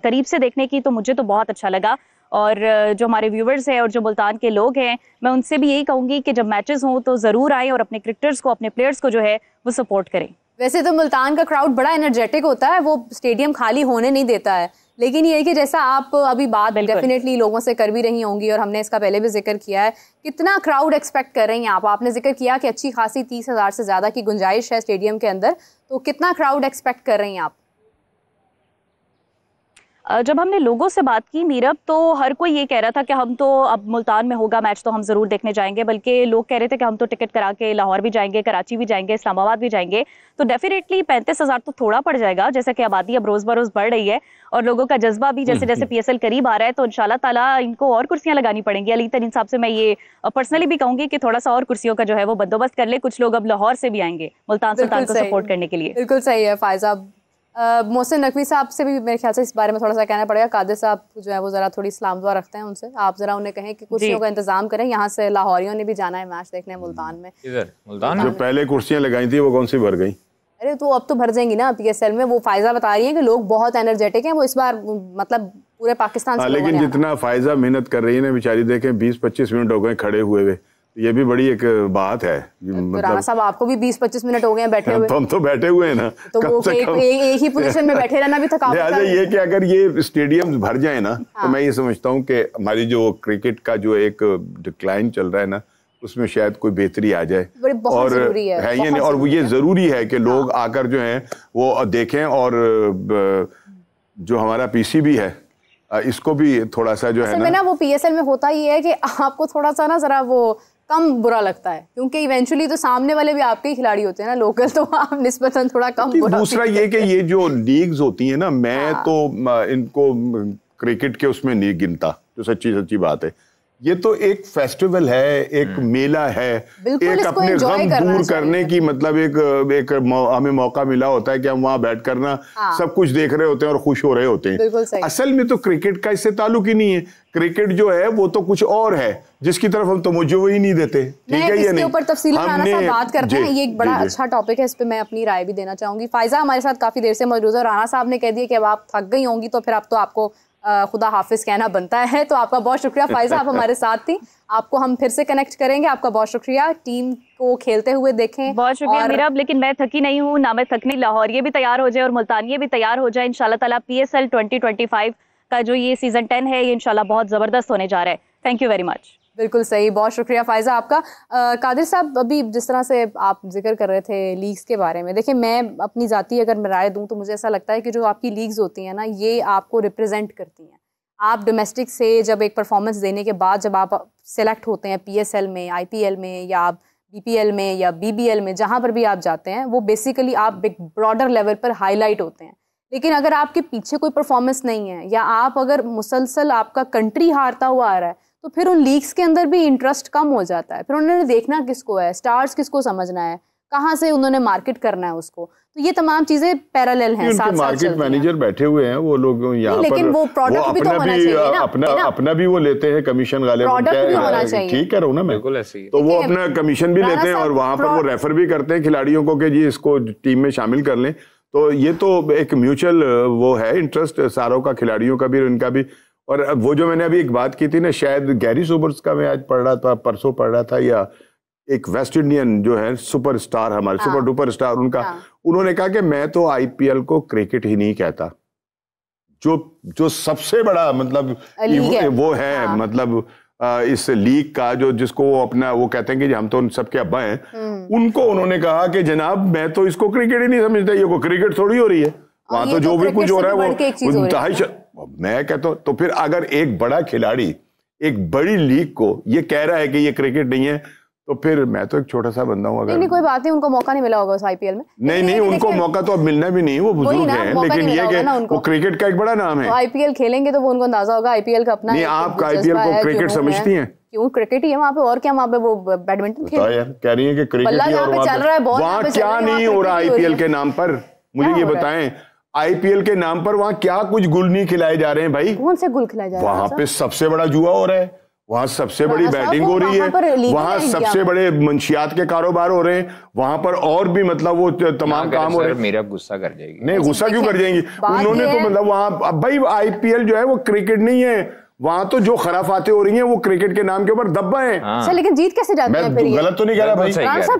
करीब से देखने की, तो मुझे तो बहुत अच्छा लगा। और जो हमारे व्यूवर्स हैं और जो मुल्तान के लोग हैं, मैं उनसे भी यही कहूँगी कि जब मैचेस हों तो ज़रूर आएँ और अपने क्रिकेटर्स को, अपने प्लेयर्स को जो है वो सपोर्ट करें। वैसे तो मुल्तान का क्राउड बड़ा एनर्जेटिक होता है, वो स्टेडियम खाली होने नहीं देता है। लेकिन ये है कि जैसा आप अभी बात डेफिनेटली लोगों से कर भी रही होंगी और हमने इसका पहले भी जिक्र किया है, कितना क्राउड एक्सपेक्ट कर रही हैं आप? आपने जिक्र किया कि अच्छी खासी 30,000 से ज़्यादा की गुंजाइश है स्टेडियम के अंदर, तो कितना क्राउड एक्सपेक्ट कर रही हैं आप? जब हमने लोगों से बात की मीरब, तो हर कोई ये कह रहा था कि हम तो अब मुल्तान में होगा मैच तो हम ज़रूर देखने जाएंगे, बल्कि लोग कह रहे थे कि हम तो टिकट करा के लाहौर भी जाएंगे, कराची भी जाएंगे, इस्लामाबाद भी जाएंगे। तो डेफिनेटली 35,000 तो थोड़ा पड़ जाएगा, जैसा कि आबादी अब रोज़ बरोज़ बढ़ रही है और लोगों का जज्बा भी जैसे जैसे PSL करीब आ रहा है, तो इंशाल्लाह ताला इनको और कुर्सियाँ लगानी पड़ेंगी। अली तरीन साहब से मैं ये पर्सनली भी कहूँगी कि थोड़ा सा और कुर्सियों का जो है वो बंदोबस्त कर ले। कुछ लोग अब लाहौर से भी आएंगे मुल्तान सुल्तान को सपोर्ट करने के लिए। बिल्कुल सही है फायजा। मोहसिन नकवी साहब से भी मेरे ख्याल से इस बारे में थोड़ा सा कहना पड़ेगा। कादिर साहब जो है वो ज़रा थोड़ी सलाम दुआ रखते हैं उनसे, आप ज़रा उन्हें कहें कि कुर्सियों का इंतजाम करें। यहाँ से लाहौरियों ने भी जाना है मैच देखने मुल्तान में। मुल्तान जो पहले कुर्सियाँ लगाई थी वो कौन सी भर गई? अरे तो अब तो भर जाएंगी ना PSL में। वो फायजा बता रही है कि लोग बहुत एनर्जेटिक हैं, वो इस बार मतलब पूरे पाकिस्तान से। लेकिन जितना फायजा मेहनत कर रही है ना बेचारी, देखें 20-25 मिनट हो गए खड़े हुए हुए, ये भी बड़ी एक बात है। तो राणा साहब आपको भी 20-25 मिनट हो गए हैं बैठे हुए। हम तो बैठे हुए हैं ना, तो वो एक ही पोजीशन में बैठे रहना भी थकावट है। ये कि अगर ये स्टेडियम भर जाए ना, तो मैं ये समझता हूँ कि हमारी जो क्रिकेट का जो एक डिक्लाइन चल रहा है ना, उसमें शायद कोई बेहतरी आ जाए। और जरूरी है ये नहीं, और वो ये जरूरी है कि लोग आकर जो है वो देखें। और जो हमारा PCB है इसको भी थोड़ा सा जो है ना वो PSL में होता ही है कि आपको थोड़ा सा ना जरा वो कम बुरा लगता है, क्योंकि इवेंचुअली तो सामने वाले भी आपके ही खिलाड़ी होते हैं ना लोकल, तो आप निस्बतन थोड़ा कम बुरा। दूसरा ये कि ये जो लीग्स होती है ना, मैं तो इनको क्रिकेट के उसमें नहीं गिनता, जो सच्ची बात है। ये तो एक फेस्टिवल है, एक मेला है, एक अपने गम दूर करने की मतलब एक हमें मौका मिला होता है कि हम वहाँ बैठ कर ना सब कुछ देख रहे होते हैं और खुश हो रहे होते हैं। असल में तो क्रिकेट का इससे ताल्लुक ही नहीं है। क्रिकेट जो है वो तो कुछ और है जिसकी तरफ हम तवज्जो ही नहीं देते। ठीक है, ये नहीं ऊपर तफसील बात करते हैं। ये एक बड़ा अच्छा टॉपिक है, इस पे मैं अपनी राय भी देना चाहूंगी। फायजा हमारे साथ काफी देर से मौजूद है। राणा साहब ने कह दिया कि अब आप थक गई होंगी, तो फिर अब तो आपको खुदा हाफिज कहना बनता है। तो आपका बहुत शुक्रिया फायजा, आप हमारे साथ थी। आपको हम फिर से कनेक्ट करेंगे। आपका बहुत शुक्रिया। टीम को खेलते हुए देखें। बहुत शुक्रिया मीरब, लेकिन मैं थकी नहीं हूँ ना, मैं थकनी। लाहौर ये भी तैयार हो जाए और मुल्तान ये भी तैयार हो जाए इंशाल्लाह ताला। PSL 2025 का जो ये सीजन 10 है, ये इंशाल्लाह बहुत जबरदस्त होने जा रहा है। Thank you very much. बिल्कुल सही, बहुत शुक्रिया फायजा आपका। कादिर साहब, अभी जिस तरह से आप जिक्र कर रहे थे लीग्स के बारे में, देखिए मैं अपनी ज़ाती अगर मैं राय दूं तो मुझे ऐसा लगता है कि जो आपकी लीग्स होती हैं ना, ये आपको रिप्रेजेंट करती हैं। आप डोमेस्टिक से जब एक परफॉर्मेंस देने के बाद जब आप सेलेक्ट होते हैं PSL में, IPL में, या आप BPL में या BBL में, जहाँ पर भी आप जाते हैं, वो बेसिकली आप एक ब्रॉडर लेवल पर हाईलाइट होते हैं। लेकिन अगर आपके पीछे कोई परफॉर्मेंस नहीं है या आप अगर मुसलसल आपका कंट्री हारता हुआ आ रहा है, तो फिर उन लीग्स के अंदर भी इंटरेस्ट कम हो जाता है। फिर उन्होंने देखना किसको है, स्टार्स किसको समझना है, कहाँ से उन्होंने मार्केट करना है उसको। तो ये तमाम चीजें पैरेलल हैं, साथ साथ मार्केट मैनेजर बैठे हुए हैं वो लोग यहाँ पर, लेकिन वो प्रोडक्ट भी तो होना चाहिए ना, अपना भी वो लेते हैं कमीशन वाले, प्रोडक्ट भी होना चाहिए। ठीक कह रहा हूँ ना मैं, बिल्कुल ऐसे ही। तो वो अपना कमीशन भी लेते हैं और वहाँ पर वो रेफर भी करते हैं खिलाड़ियों को कि जी इसको टीम में शामिल कर लें। तो ये तो एक म्यूचुअल वो है इंटरेस्ट सारों का, खिलाड़ियों का भी और इनका भी। और वो जो मैंने अभी एक बात की थी ना, शायद गैरी सोबर्स का मैं आज पढ़ रहा था, परसों पढ़ रहा था, या एक वेस्ट इंडियन जो है सुपरस्टार, हमारे सुपर डुपर स्टार, उनका उन्होंने कहा कि मैं तो IPL को क्रिकेट ही नहीं कहता, जो सबसे बड़ा मतलब वो है मतलब इस लीग का, जो जिसको वो अपना वो कहते हैं कि हम तो उन सबके अब्बा हैं, उनको उन्होंने कहा कि जनाब मैं तो इसको क्रिकेट ही नहीं समझता, ये को क्रिकेट थोड़ी हो रही है, वहां तो जो भी कुछ हो रहा है वो इंतहाई। मैं कहता हूं तो फिर अगर एक बड़ा खिलाड़ी एक बड़ी लीग को ये कह रहा है कि ये क्रिकेट नहीं है, तो फिर मैं तो एक छोटा सा बंदा हूँ। अगर नहीं कोई बात नहीं, उनको मौका नहीं मिला होगा उस IPL में। नहीं उनको मौका तो अब मिलना भी नहीं, वो बुजुर्ग हैं, लेकिन ये कि वो क्रिकेट का एक बड़ा नाम है। IPL खेलेंगे तो वो उनको अंदाजा होगा IPL का अपना। नहीं, आप IPL को क्रिकेट समझती हैं? क्यों, क्रिकेट ही है वहाँ पे, और क्या वहाँ पे वो बैडमिंटन खेल कह रही है कि क्रिकेट ही, और वहाँ क्या नहीं हो रहा IPL के नाम पर, मुझे ये बताएं। IPL के नाम पर वहाँ क्या कुछ गुल नहीं खिलाए जा रहे हैं भाई? कौन से गुल खिलाए जा रहे हैं? वहाँ पे सबसे बड़ा जुआ हो रहा है, वहां सबसे बड़ी बैटिंग हो रही है, वहां सबसे बड़े मंशियात के कारोबार हो रहे हैं, वहां पर और भी मतलब वो तमाम काम हो रहे हैं। मेरा गुस्सा कर जाएगी। नहीं, गुस्सा क्यों कर जाएंगी? उन्होंने तो मतलब वहां भाई IPL जो है वो क्रिकेट नहीं है, वहां तो जो खराफातें हो रही हैं वो क्रिकेट के नाम के ऊपर दब्बा है। अच्छा, लेकिन जीत कैसे जाते हैं फिर? गलत तो नहीं कह रहा भाई?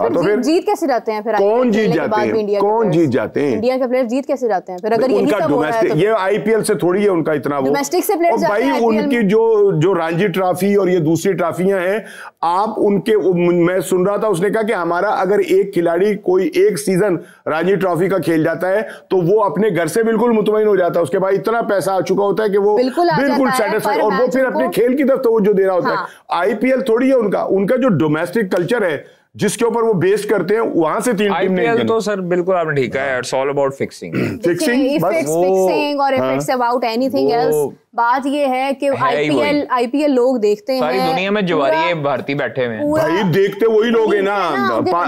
तो फिर जीत कैसे जाते हैं फिर? कौन जीत जाते हैं? कौन जीत जाते हैं? इंडिया के प्लेयर जीत कैसे जाते हैं फिर? अगर उनका डोमेस्टिक, ये IPL से थोड़ी है उनका इतना वो डोमेस्टिक से प्लेयर भाई, उनकी जो रणजी ट्रॉफी और ये दूसरी ट्रॉफियां हैं, आप उनके, मैं सुन रहा था उसने कहा कि हमारा अगर एक खिलाड़ी कोई एक सीजन रणजी ट्रॉफी का खेल जाता है तो वो अपने घर से बिल्कुल मुतमईन हो जाता है, उसके बाद इतना पैसा आ चुका होता है कि वो बिल्कुल सेटिस्फाइड, और वो फिर अपने खेल की तरफ तवज्जो दे रहा होता है। IPL थोड़ी है उनका जो डोमेस्टिक कल्चर है जिसके ऊपर वो बेस करते हैं, वहां से तीन टीम नहीं। तो सर बिल्कुल आपने ठीक है, इट्स ऑल अबाउट फिक्सिंग और if it's about anything else. बात ये है कि IPL लोग देखते हैं, सारी दुनिया में जुआरी भारतीय बैठे हुए हैं भाई, देखते वही लोग हैं ना।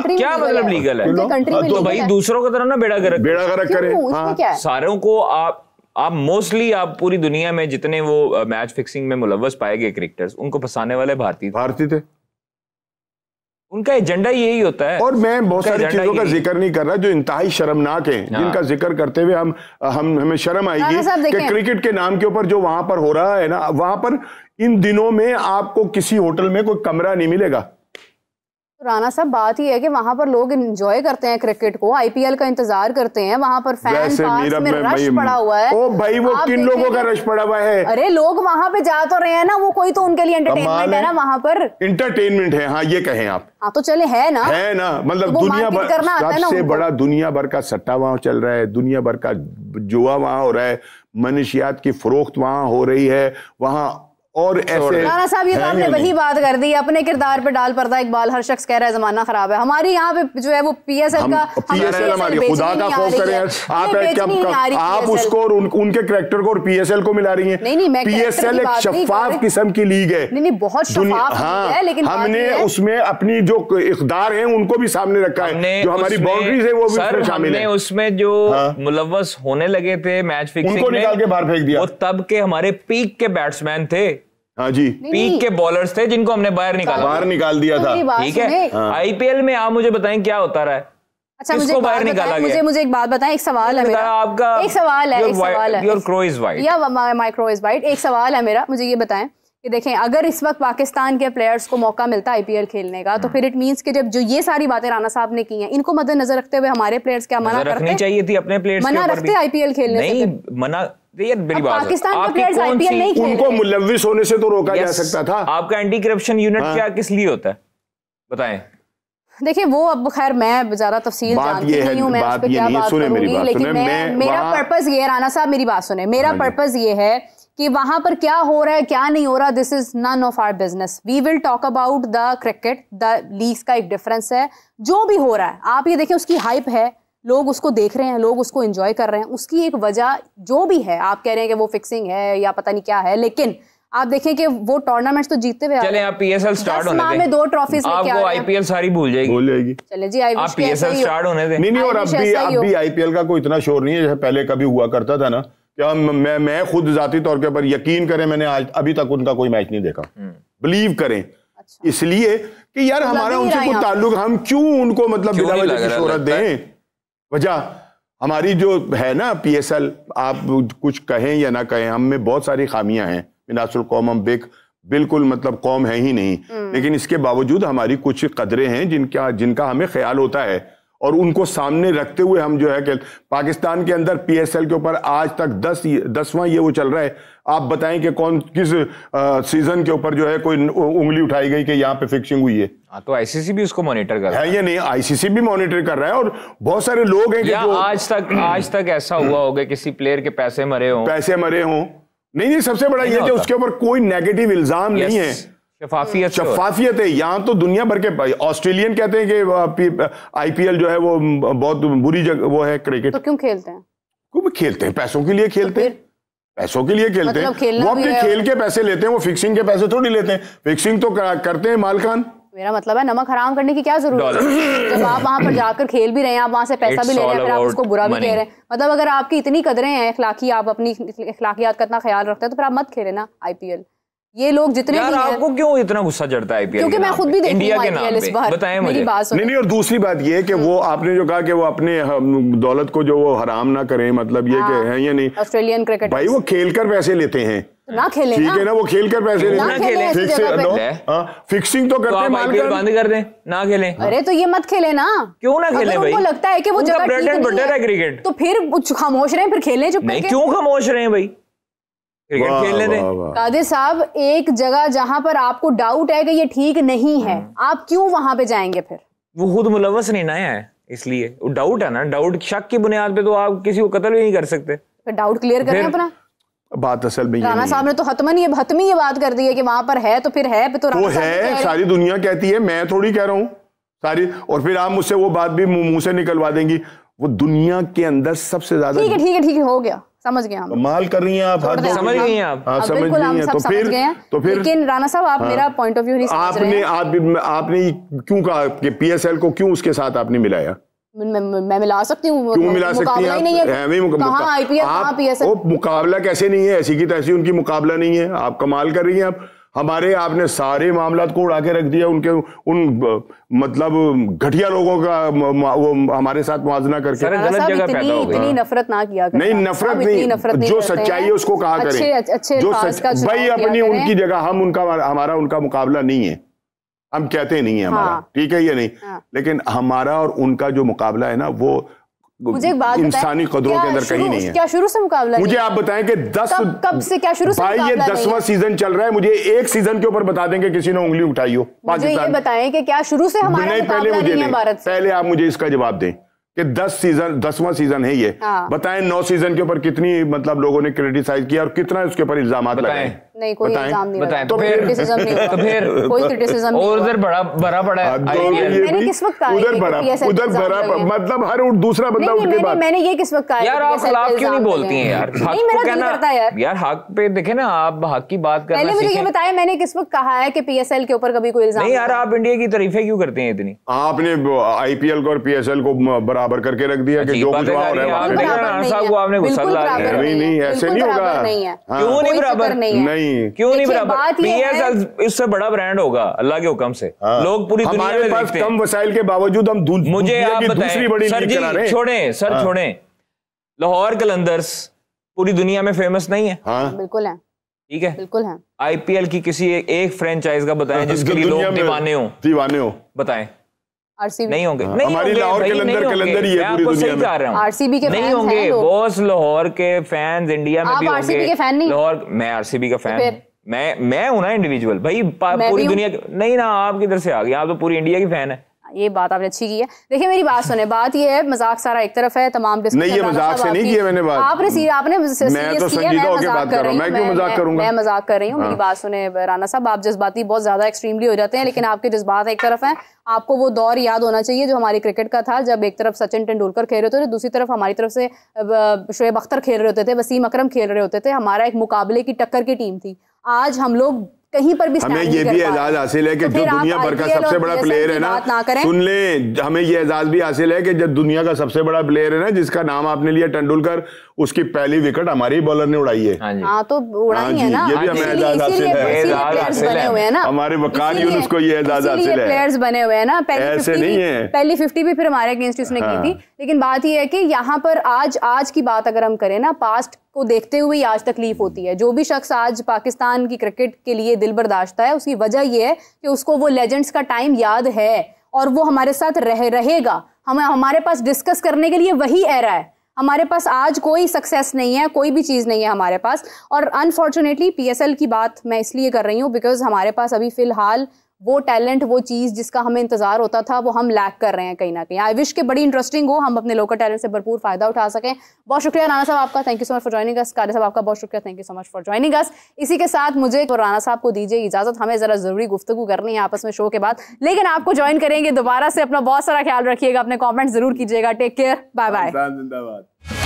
क्या मतलब लीगल है? तो भाई दूसरों की तरह ना बेड़ा गर्क करें सारों को। आप मोस्टली आप पूरी दुनिया में जितने वो मैच फिक्सिंग में मुलव्वस पाए गए क्रिकेटर्स, उनको फंसाने वाले भारतीय थे। उनका एजेंडा यही होता है। और मैं बहुत सारी चीजों का जिक्र नहीं कर रहा जो इंतहाई शर्मनाक है, जिनका जिक्र करते हुए हमें शर्म आएगी कि क्रिकेट के नाम के ऊपर जो वहां पर हो रहा है ना, वहां पर इन दिनों में आपको किसी होटल में कोई कमरा नहीं मिलेगा। राना साहब, बात ही है कि वहां पर लोग एंजॉय करते हैं क्रिकेट को, IPL का इंतजार करते हैं, वहां पर फैन पास में रश पड़ा हुआ है। ओ भाई, वो किन लोगों का रश पड़ा हुआ है? अरे लोग वहां पे जा तो रहे हैं ना, वो कोई तो उनके लिए एंटरटेनमेंट है ना वहां पर। एंटरटेनमेंट है, हाँ ये कहें आप। हाँ तो चले, है ना मतलब दुनिया भर सबसे बड़ा दुनिया भर का सट्टा वहां चल रहा है, दुनिया भर का जुआ वहां हो रहा है, मनशियात की फरोख्त वहां हो रही है वहां। और ऐसे राना साहब, ये तो आपने वही बात कर दी, अपने किरदार पे डाल पड़ता इकबाल। हर शख्स कह रहा है जमाना खराब है। हमारी यहाँ पे जो है वो PSL का, हमारी खुदा का खौफ करें आप उसको और उनके कैरेक्टर को और PSL को मिला रही हैं। नहीं, PSL एक शफाफ किस्म की लीग है। नहीं, बहुत शफाफ है, लेकिन हमने उसमें अपनी जो इख्तियार हैं उनको भी सामने रखा है, जो हमारी बाउंड्रीज है वो भी शामिल है। उसमें जो मुलव्वस होने लगे थे मैच फिक्सिंग उनको निकाल के बाहर फेंक दिया। वो तब के हमारे पीक के बैट्समैन थे, हाँ जी, पीक के बॉलर्स थे जिनको हमने बाहर निकाल दिया था। ठीक है, IPL में आप मुझे बताएं क्या होता रहा है? अच्छा, मुझे बाहर निकाला गया। मुझे एक बात बताएं, एक सवाल है मेरा, आपका एक सवाल है। योर क्रो इज वाइट या माय क्रो इज वाइट। एक सवाल है मेरा, मुझे ये बताएं कि देखें, अगर इस वक्त पाकिस्तान के प्लेयर्स को मौका मिलता है IPL खेलने का, तो फिर इट मींस कि जब जो ये सारी बातें राना साहब ने की हैं, इनको मद्देनजर रखते हुए हमारे प्लेयर्स क्या मना रखनी चाहिए थी? अपने प्लेयर्स मना रखते IPL खेलने से? नहीं, मना ये मेरी बात है। पाकिस्तान के प्लेयर्स IPL नहीं खेल उनको मुलव्विस होने से तो रोका जा सकता था। आपका एंटी करप्शन यूनिट क्या किस लिए होता है बताएं? देखिए, वो अब खैर मैं ज्यादा तफसील जानती नहीं हूँ, मैं उस पर क्या बात करूंगी, लेकिन मेरा पर्पस ये है, राना साहब मेरी बात सुने, मेरा पर्पस ये है कि वहां पर क्या हो रहा है क्या नहीं हो रहा, this is none of our business. We will talk about the cricket, the leagues का एक डिफरेंस है। जो भी हो रहा है आप ये देखें, उसकी हाइप है, लोग उसको देख रहे हैं, लोग उसको एंजॉय कर रहे हैं, उसकी एक वजह जो भी है, आप कह रहे हैं कि वो फिक्सिंग है या पता नहीं क्या है, लेकिन आप देखें कि वो टूर्नामेंट्स तो जीतते हुए चले आप पीएसएल स्टार्ट होने दें, में 2 ट्रॉफीज लेके आ रहे हैं, आईपीएल सारी भूल जाएगी। चले जी, आप पीएसएल स्टार्ट होने दें। नहीं और अब भी आईपीएल का कोई इतना शोर नहीं है जैसे पहले कभी हुआ करता था ना। क्या मैं खुद जाती तौर के पर यकीन करें, मैंने आज अभी तक उनका कोई मैच नहीं देखा, बिलीव करें। अच्छा। इसलिए कि यार हमारा उनसे कोई ताल्लुक, हम क्यों उनको मतलब बिना वजह की शोहरत दें। वजह हमारी जो है ना पीएसएल, आप कुछ कहें या ना कहें, हम में बहुत सारी खामियां हैं। मिनासुल कौम हम बिल्कुल मतलब कौम है ही नहीं, लेकिन इसके बावजूद हमारी कुछ कदरें हैं जिनका हमें ख्याल होता है, और उनको सामने रखते हुए हम जो है कि पाकिस्तान के अंदर पीएसएल के ऊपर आज तक 10वां ये वो चल रहा है। आप बताएं कि किस सीजन के ऊपर जो है कोई उंगली उठाई गई कि यहाँ पे फिक्सिंग हुई है। तो आईसीसी भी उसको मॉनिटर कर रहा है। ये नहीं, आईसीसी भी मॉनिटर कर रहा है, और बहुत सारे लोग हैं कि जो आज तक ऐसा हुआ होगा किसी प्लेयर के पैसे मरे हों। नहीं, सबसे बड़ा ये कि उसके ऊपर कोई नेगेटिव इल्जाम नहीं है, शफाफियत है। यहाँ तो दुनिया भर के ऑस्ट्रेलियन कहते हैं कि आईपीएल जो है वो बहुत बुरी जगह वो है क्रिकेट। तो क्यों खेलते हैं? क्यों खेलते हैं? पैसों के लिए खेलते हैं, पैसों के लिए खेलते हैं। वो अपने खेल के पैसे लेते हैं, वो फिक्सिंग के पैसे थोड़ी लेते हैं। फिक्सिंग तो करते हैं मालकान। मेरा मतलब है नमक हराम करने की क्या जरूरत है? जब आप वहां पर जाकर खेल भी रहे हैं, आप वहां से पैसा भी ले रहे हैं, फिर आप उसको बुरा भी कह रहे हैं। मतलब अगर आपकी इतनी कदरें हैं अखलाकी, आप अपनी अखलाकियात का इतना ख्याल रखते हैं, तो फिर आप मत खेले ना आईपीएल। ये लोग जितने यार, आपको क्यों इतना गुस्सा चढ़ता है आईपीएल? क्योंकि मैं खुद भी देख इंडिया के नाम पे, बताएं मुझे। नहीं, और दूसरी बात ये है कि वो आपने जो कहा कि वो अपने दौलत को जो वो हराम ना करें, मतलब ये कि है या नहीं। ऑस्ट्रेलियन क्रिकेट भाई वो खेलकर पैसे लेते हैं, ना खेले ठीक है ना, वो खेलकर पैसे लेते हैं। फिक्सिंग तो करते हैं, मालकान बंद कर दें, ना खेलें। अरे तो ये मत खेले ना। क्यों ना खेले भाई? उनको लगता है कि वो जगह ब्रेड एंड बटर है क्रिकेट, तो फिर खामोश रहे, फिर खेलें चुप नहीं। क्यों खामोश रहे भाई? क्रिकेट खेलने दें। कादिर साहब, एक जगह जहां पर आपको डाउट है कि ये ठीक नहीं है, आप क्यों वहां पे जाएंगे? फिर वो खुद मुलव्वस नहीं ना है, इसलिए वो डाउट है ना। डाउट शक की बुनियाद पे तो आप किसी को कत्ल भी नहीं कर सकते। फिर डाउट क्लियर करें अपना। बात असल में राना साहब ने तो हतमी ये बात कर दी है कि वहां पर है, तो फिर है तो है। सारी दुनिया कहती है, मैं थोड़ी कह रहा हूँ सारी। और फिर आप मुझसे वो बात भी मुंह से निकलवा देंगी। वो दुनिया के अंदर सबसे ज्यादा ठीक है हो गया, समझ गए हम। कमाल कर रही हैं आप, समझ गई हैं आप। समझ गई हैं, तो फिर लेकिन राना साहब आप मेरा पॉइंट ऑफ व्यू नहीं समझ रहे हैं। आपने क्यों कहा कि पीएसएल को क्यों उसके साथ आपने मिलाया? मैं मिला सकती हूँ, क्यों मिला सकती हैं? कहाँ आईपीएल कहाँ पीएसएल? मुकाबला कैसे नहीं है? ऐसी की तैसी उनकी मुकाबला नहीं है। आप कमाल कर रही हैं। आप आपने सारे मामलात को उड़ा के रख दिया, उन मतलब घटिया लोगों का वो हमारे साथ मुआवजा करके। गलत जगह पैदा हो गई। इतनी नफरत ना किया करें। नहीं, नफरत नहीं, जो सच्चाई है उसको कहा करें। जो भाई अपनी उनकी जगह, हम हमारा उनका मुकाबला नहीं है, हम कहते नहीं है हमारा, ठीक है ये नहीं, लेकिन हमारा और उनका जो मुकाबला है ना, वो मुझे एक बात इंसानी कदरों के अंदर कहीं नहीं है। क्या शुरू से मुकाबला? मुझे आप बताएं कि कब से, क्या शुरू से भाई ये 10वां सीजन चल रहा है, मुझे एक सीजन के ऊपर बता देंगे किसी ने उंगली उठाई हो पाकिस्तान। मुझे ये बताएं कि क्या शुरू से हमारा मुकाबला नहीं है भारत से? पहले आप मुझे इसका जवाब दें कि 10वां सीजन है ये। बताएं 9 सीजन के ऊपर कितनी मतलब लोगों ने क्रिटिसाइज किया और कितना उसके ऊपर इल्जाम लगाए? नहीं, कोई इल्जाम नहीं बताएं। तो फिर कोई क्रिटिसिज्म और उधर बड़ा मैंने किस वक्त कहा? उधर बड़ा मतलब हर दूसरा बंदा उनके बाद। मैंने ये किस वक्त कहा? यार आप खिलाफ क्यों नहीं बोलती हैं यार? नहीं, मेरा दिल करता है यार हक पे देखे ना, आप हक की बात करना सीखें। मुझे ये बताया मैंने किस वक्त कहा है कि पीएसएल के ऊपर कभी कोई इल्जाम नहीं? यार आप इंडिया की तारीफें क्यों करते हैं इतनी? आपने आईपीएल को और पीएसएल को बराबर करके रख दिया कि जो कुछ हो रहा है साहब आपने गुस्सा दिला दिया। नहीं, ऐसे नहीं होगा। क्यों नहीं बराबर? नहीं, क्यों नहीं बराबर? पीएसएल इससे बड़ा ब्रांड होगा अल्लाह के हुक्म से। लोग पूरी दुनिया में देखते हैं। कम वसाइल के बावजूद हम मुझे आप बताएं सर जी, छोड़ें लाहौर कलंदर्स पूरी दुनिया में फेमस नहीं है? बिल्कुल है, ठीक है, बिल्कुल है। आईपीएल की किसी एक फ्रेंचाइज का बताएं जिसके लिए लोग दीवाने हो, बताएं। आरसीबी नहीं होंगे, हमारी लाहौर के कलंदर ही है पूरी दुनिया में। आरसीबी के नहीं होंगे बॉस, लाहौर के फैंस इंडिया में भी होंगे। आरसीबी के फैन नहीं? लाहौर, मैं आरसीबी का फैन, मैं हूं ना इंडिविजुअल भाई, पूरी दुनिया नहीं ना। आप किधर से आ गए? आप तो पूरी इंडिया की फैन है। ये बात आपने अच्छी की है। देखिए मेरी बात सुने, बात ये है, मजाक सारा एक तरफ है, तमाम नहीं, ये मजाक से नहीं की है मैंने बात। आपने मैं तो संजीदा होकर बात कर रहा हूं, मैं क्यों मजाक करूंगा? मैं मजाक कर रही हूँ। मेरी बात सुने राना साहब, आप जज्बाती बहुत ज्यादा एक्सट्रीमली हो जाते हैं, लेकिन आपके जज्बात एक तरफ हैं। आपको वो दौर याद होना चाहिए जो हमारी क्रिकेट का था, जब एक तरफ सचिन तेंदुलकर खेल रहे थे, दूसरी तरफ हमारी तरफ से शोएब अख्तर खेल रहे होते थे, वसीम अकरम खेल रहे होते थे। हमारा एक मुकाबले की टक्कर की टीम थी। आज हम लोग कहीं पर भी हमें ये भी एजाज हासिल है कि जो दुनिया भर का सबसे बड़ा प्लेयर है ना, सुन ले, हमें ये एजाज भी हासिल है कि जब दुनिया का सबसे बड़ा प्लेयर है ना, जिसका नाम आपने लिया तेंदुलकर, उसकी पहली विकेट हमारी बॉलर ने उड़ाई है। हाँ तो उड़ाई है ना, ये भी हमें एजाज हासिल है। हमारे वकार यूनुस को ये एजाज हासिल है। प्लेयर्स बने हुए हैं ना, ऐसे नहीं है। पहली 50 भी फिर हमारे अगेंस्ट उसने की थी। लेकिन बात ये है कि यहाँ पर आज की बात अगर हम करें ना, पास्ट को देखते हुए आज तकलीफ होती है। जो भी शख्स आज पाकिस्तान की क्रिकेट के लिए दिल बर्दाश्ता है, उसकी वजह यह है कि उसको वो लेजेंड्स का टाइम याद है और वो हमारे साथ रहेगा। हमारे पास डिस्कस करने के लिए वही एरा है। हमारे पास आज कोई सक्सेस नहीं है, कोई भी चीज़ नहीं है हमारे पास। और अनफॉर्चुनेटली PSL की बात मैं इसलिए कर रही हूँ बिकॉज हमारे पास अभी फ़िलहाल वो टैलेंट, वो चीज़ जिसका हमें इंतज़ार होता था, वो हम लैक कर रहे हैं कहीं ना कहीं। आई विश के बड़ी इंटरेस्टिंग हो, हम अपने लोकल टैलेंट से भरपूर फ़ायदा उठा सकें। बहुत शुक्रिया राना साहब आपका, thank you so much for joining us. Qadir साहब आपका बहुत शुक्रिया, thank you so much for joining us. इसी के साथ मुझे और राना साहब को दीजिए इजाज़त, हमें ज़रा ज़रूरी गुफ्तगू करनी है आपस में शो के बाद, लेकिन आपको ज्वाइन करेंगे दोबारा से। अपना बहुत सारा ख्याल रखिएगा, अपने कॉमेंट्स ज़रूर कीजिएगा। Take care, bye bye.